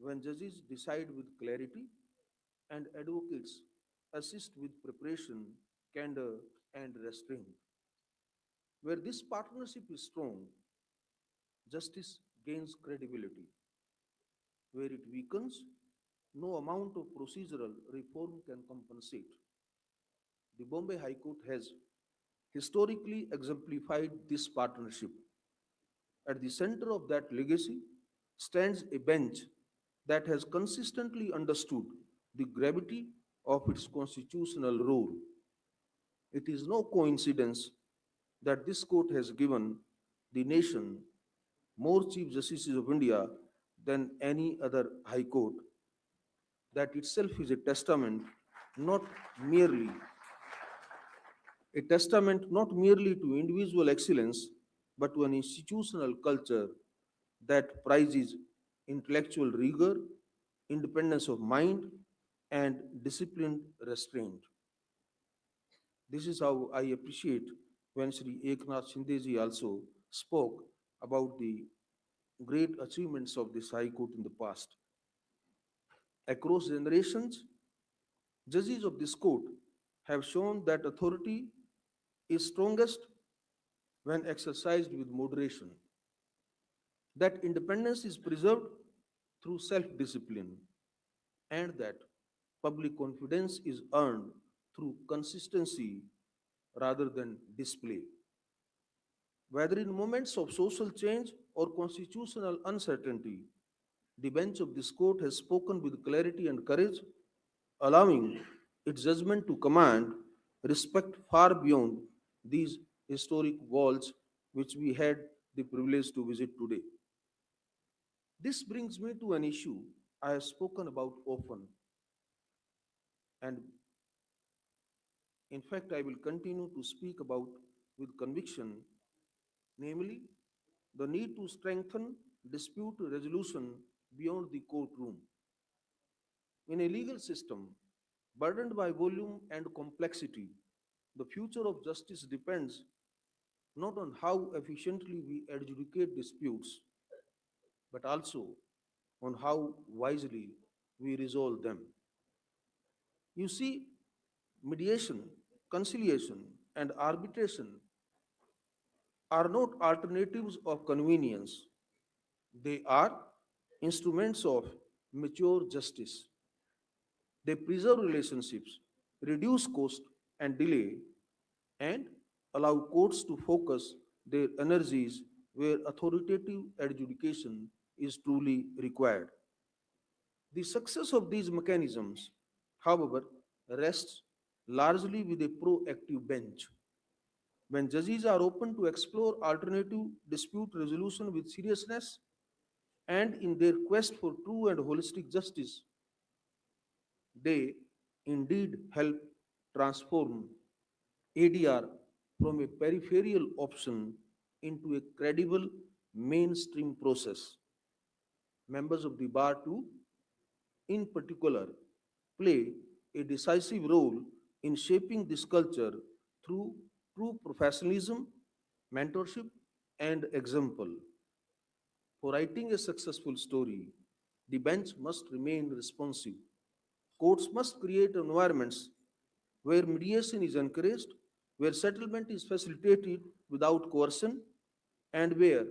when judges decide with clarity and advocates assist with preparation, candor, and restraint. Where this partnership is strong, justice gains credibility. Where it weakens, no amount of procedural reform can compensate. The Bombay High Court has historically exemplified this partnership. At the center of that legacy stands a bench that has consistently understood the gravity of its constitutional role. It is no coincidence that this court has given the nation more Chief Justices of India than any other High Court. That itself is a testament not merely not merely to individual excellence, but to an institutional culture that prizes intellectual rigor, independence of mind, and disciplined restraint. This is how I appreciate when Sri Eknath Shinde also spoke about the great achievements of this High Court in the past. Across generations, judges of this court have shown that authority is strongest when exercised with moderation, that independence is preserved through self discipline, and that public confidence is earned through consistency rather than display. Whether in moments of social change or constitutional uncertainty, the bench of this court has spoken with clarity and courage, allowing its judgment to command respect far beyond these historic walls which we had the privilege to visit today. This brings me to an issue I have spoken about often, and in fact, I will continue to speak about with conviction, namely the need to strengthen dispute resolution beyond the courtroom. In a legal system burdened by volume and complexity, the future of justice depends not on how efficiently we adjudicate disputes, but also on how wisely we resolve them. You see, mediation, conciliation, and arbitration are not alternatives of convenience, they are instruments of mature justice. They preserve relationships, reduce cost and delay, and allow courts to focus their energies where authoritative adjudication is truly required. The success of these mechanisms, however, rests largely with a proactive bench. When judges are open to explore alternative dispute resolution with seriousness and in their quest for true and holistic justice, they indeed help transform ADR from a peripheral option into a credible mainstream process. Members of the bar, too, in particular, play a decisive role in shaping this culture through true professionalism, mentorship, and example. For writing a successful story, the bench must remain responsive. Courts must create environments where mediation is encouraged, where settlement is facilitated without coercion, and where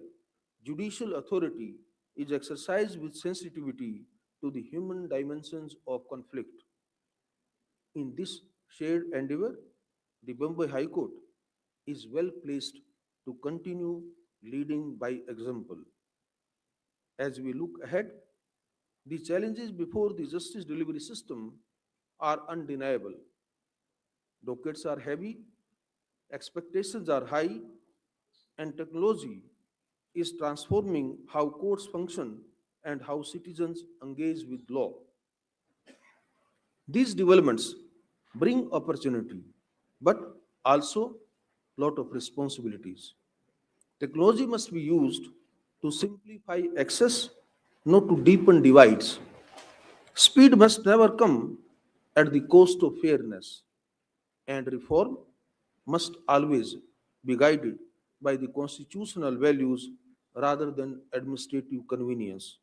judicial authority is exercised with sensitivity to the human dimensions of conflict. In this shared endeavor, the Bombay High Court is well placed to continue leading by example. As we look ahead, the challenges before the justice delivery system are undeniable. Dockets are heavy, expectations are high, and technology is transforming how courts function and how citizens engage with law. These developments bring opportunity, but also lot of responsibilities. Technology must be used to simplify access, not to deepen divides. Speed must never come at the cost of fairness, and reform must always be guided by the constitutional values rather than administrative convenience.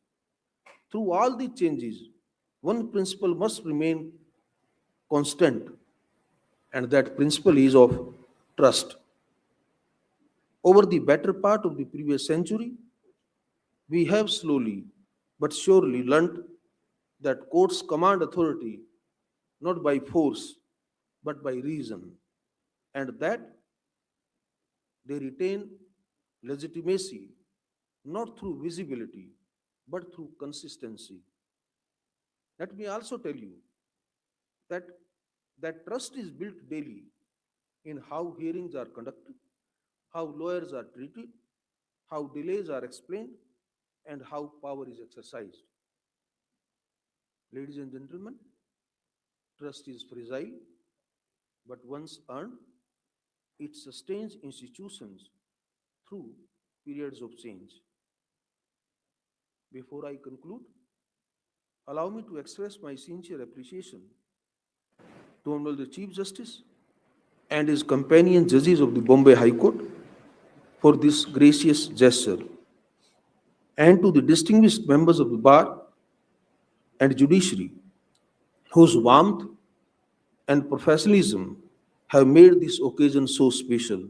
Through all the changes, one principle must remain constant, and that principle is of trust. Over the better part of the previous century, we have slowly but surely learnt that courts command authority not by force but by reason, and that they retain legitimacy not through visibility but through consistency. Let me also tell you that that trust is built daily in how hearings are conducted, how lawyers are treated, how delays are explained, and how power is exercised. Ladies and gentlemen, trust is fragile, but once earned, it sustains institutions through periods of change. Before I conclude, allow me to express my sincere appreciation to Honorable the Chief Justice and his companion judges of the Bombay High Court for this gracious gesture, and to the distinguished members of the bar and judiciary whose warmth and professionalism have made this occasion so special.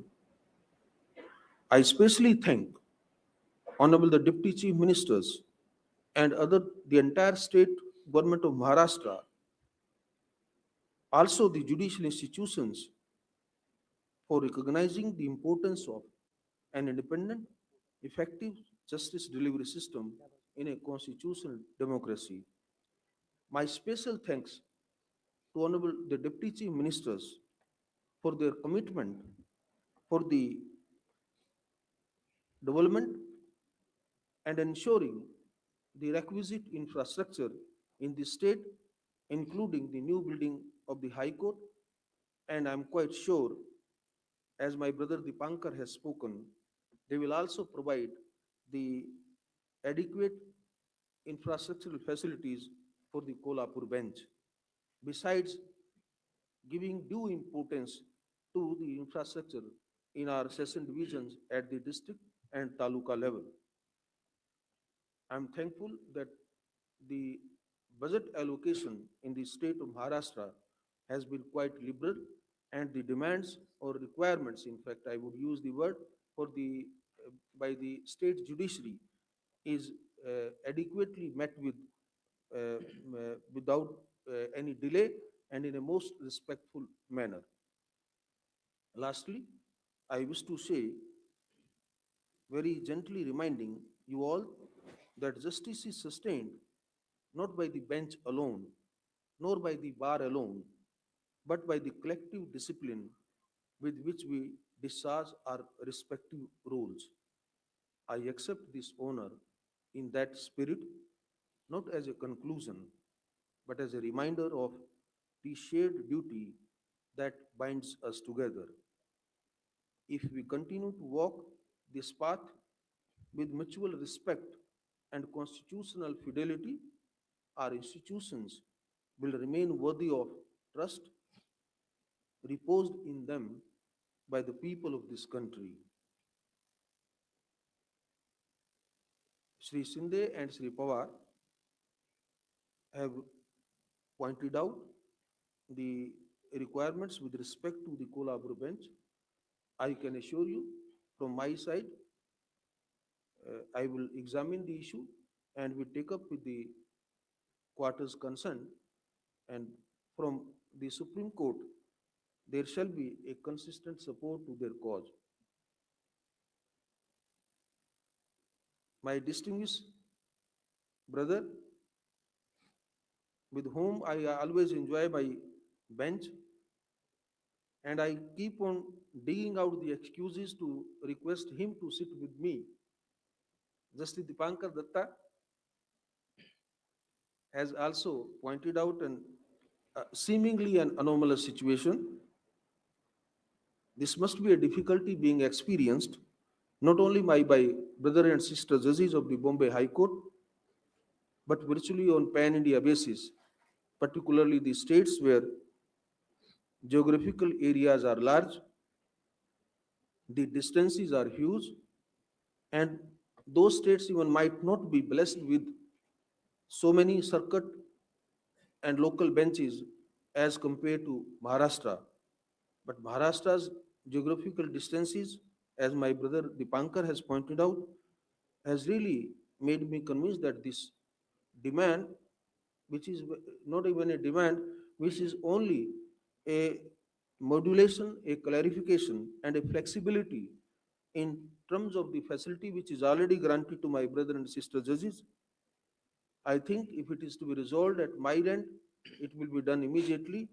I especially thank Honorable the Deputy Chief Ministers and the entire state government of Maharashtra, also the judicial institutions, for recognizing the importance of an independent, effective justice delivery system in a constitutional democracy. My special thanks to Honorable the Deputy Chief Ministers for their commitment for the development and ensuring the requisite infrastructure in the state, including the new building of the High Court. And I'm quite sure, as my brother Dipankar has spoken, they will also provide the adequate infrastructural facilities for the Kolhapur bench, besides giving due importance to the infrastructure in our session divisions at the district and taluka level. I'm thankful that the budget allocation in the state of Maharashtra has been quite liberal, and the demands or requirements, in fact, I would use the word for the by the state judiciary is adequately met with without any delay and in a most respectful manner. Lastly, I wish to say, very gently reminding you all that justice is sustained not by the bench alone, nor by the bar alone, but by the collective discipline with which we discharge our respective roles. I accept this honor in that spirit, not as a conclusion, but as a reminder of the shared duty that binds us together. If we continue to walk this path with mutual respect and constitutional fidelity, our institutions will remain worthy of trust reposed in them by the people of this country. Sri Shinde and Sri Pawar have pointed out the requirements with respect to the Kolhapur bench. I can assure you, from my side, I will examine the issue and we take up with the quarters concerned, and from the Supreme Court, there shall be a consistent support to their cause. My distinguished brother, with whom I always enjoy my bench, and I keep on digging out the excuses to request him to sit with me. Justice Dipankar Datta has also pointed out an seemingly an anomalous situation. This must be a difficulty being experienced not only by brother and sister judges of the Bombay High Court, but virtually on pan-India basis, particularly the states where geographical areas are large, the distances are huge, and those states even might not be blessed with so many circuit and local benches as compared to Maharashtra. But Maharashtra's geographical distances, as my brother Dipankar has pointed out, has really made me convinced that this demand, which is not even a demand, which is only a modulation, a clarification, and a flexibility in terms of the facility which is already granted to my brother and sister judges. I think if it is to be resolved at my end, it will be done immediately.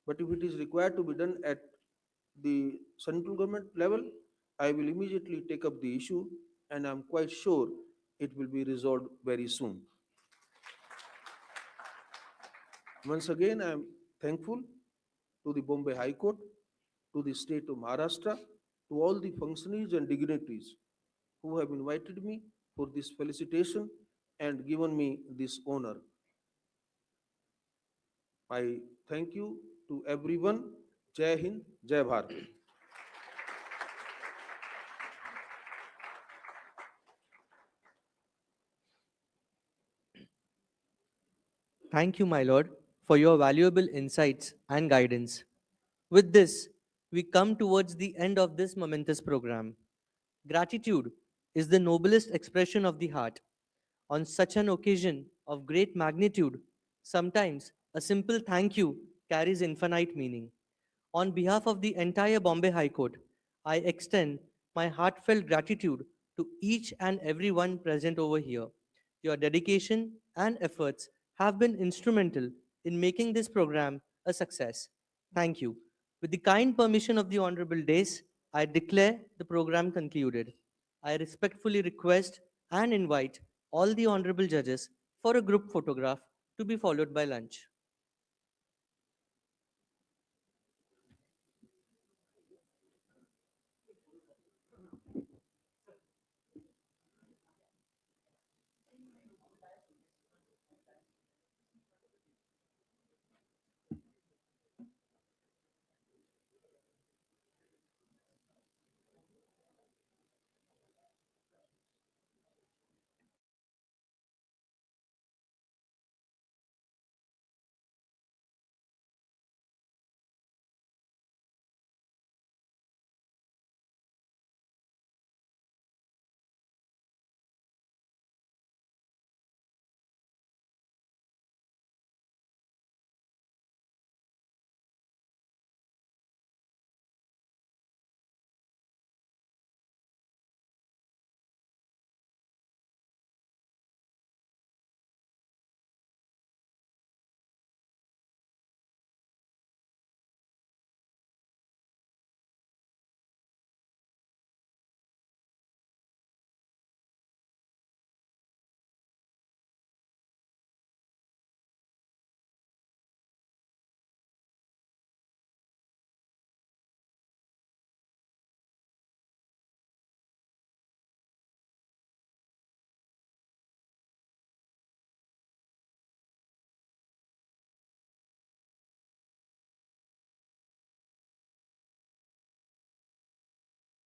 But if it is required to be done at the central government level, I will immediately take up the issue, and I'm quite sure it will be resolved very soon. Once again, I am thankful to the Bombay High Court, to the state of Maharashtra, to all the functionaries and dignitaries who have invited me for this felicitation and given me this honor. I thank you to everyone. Jai Hind, Jai Bharat. Thank you, my lord, for your valuable insights and guidance. With this, we come towards the end of this momentous program. Gratitude is the noblest expression of the heart. On such an occasion of great magnitude, sometimes a simple thank you carries infinite meaning. On behalf of the entire Bombay High Court, I extend my heartfelt gratitude to each and every one present over here. Your dedication and efforts have been instrumental in making this program a success. Thank you. With the kind permission of the Honorable Days, I declare the program concluded. I respectfully request and invite all the honorable judges for a group photograph to be followed by lunch.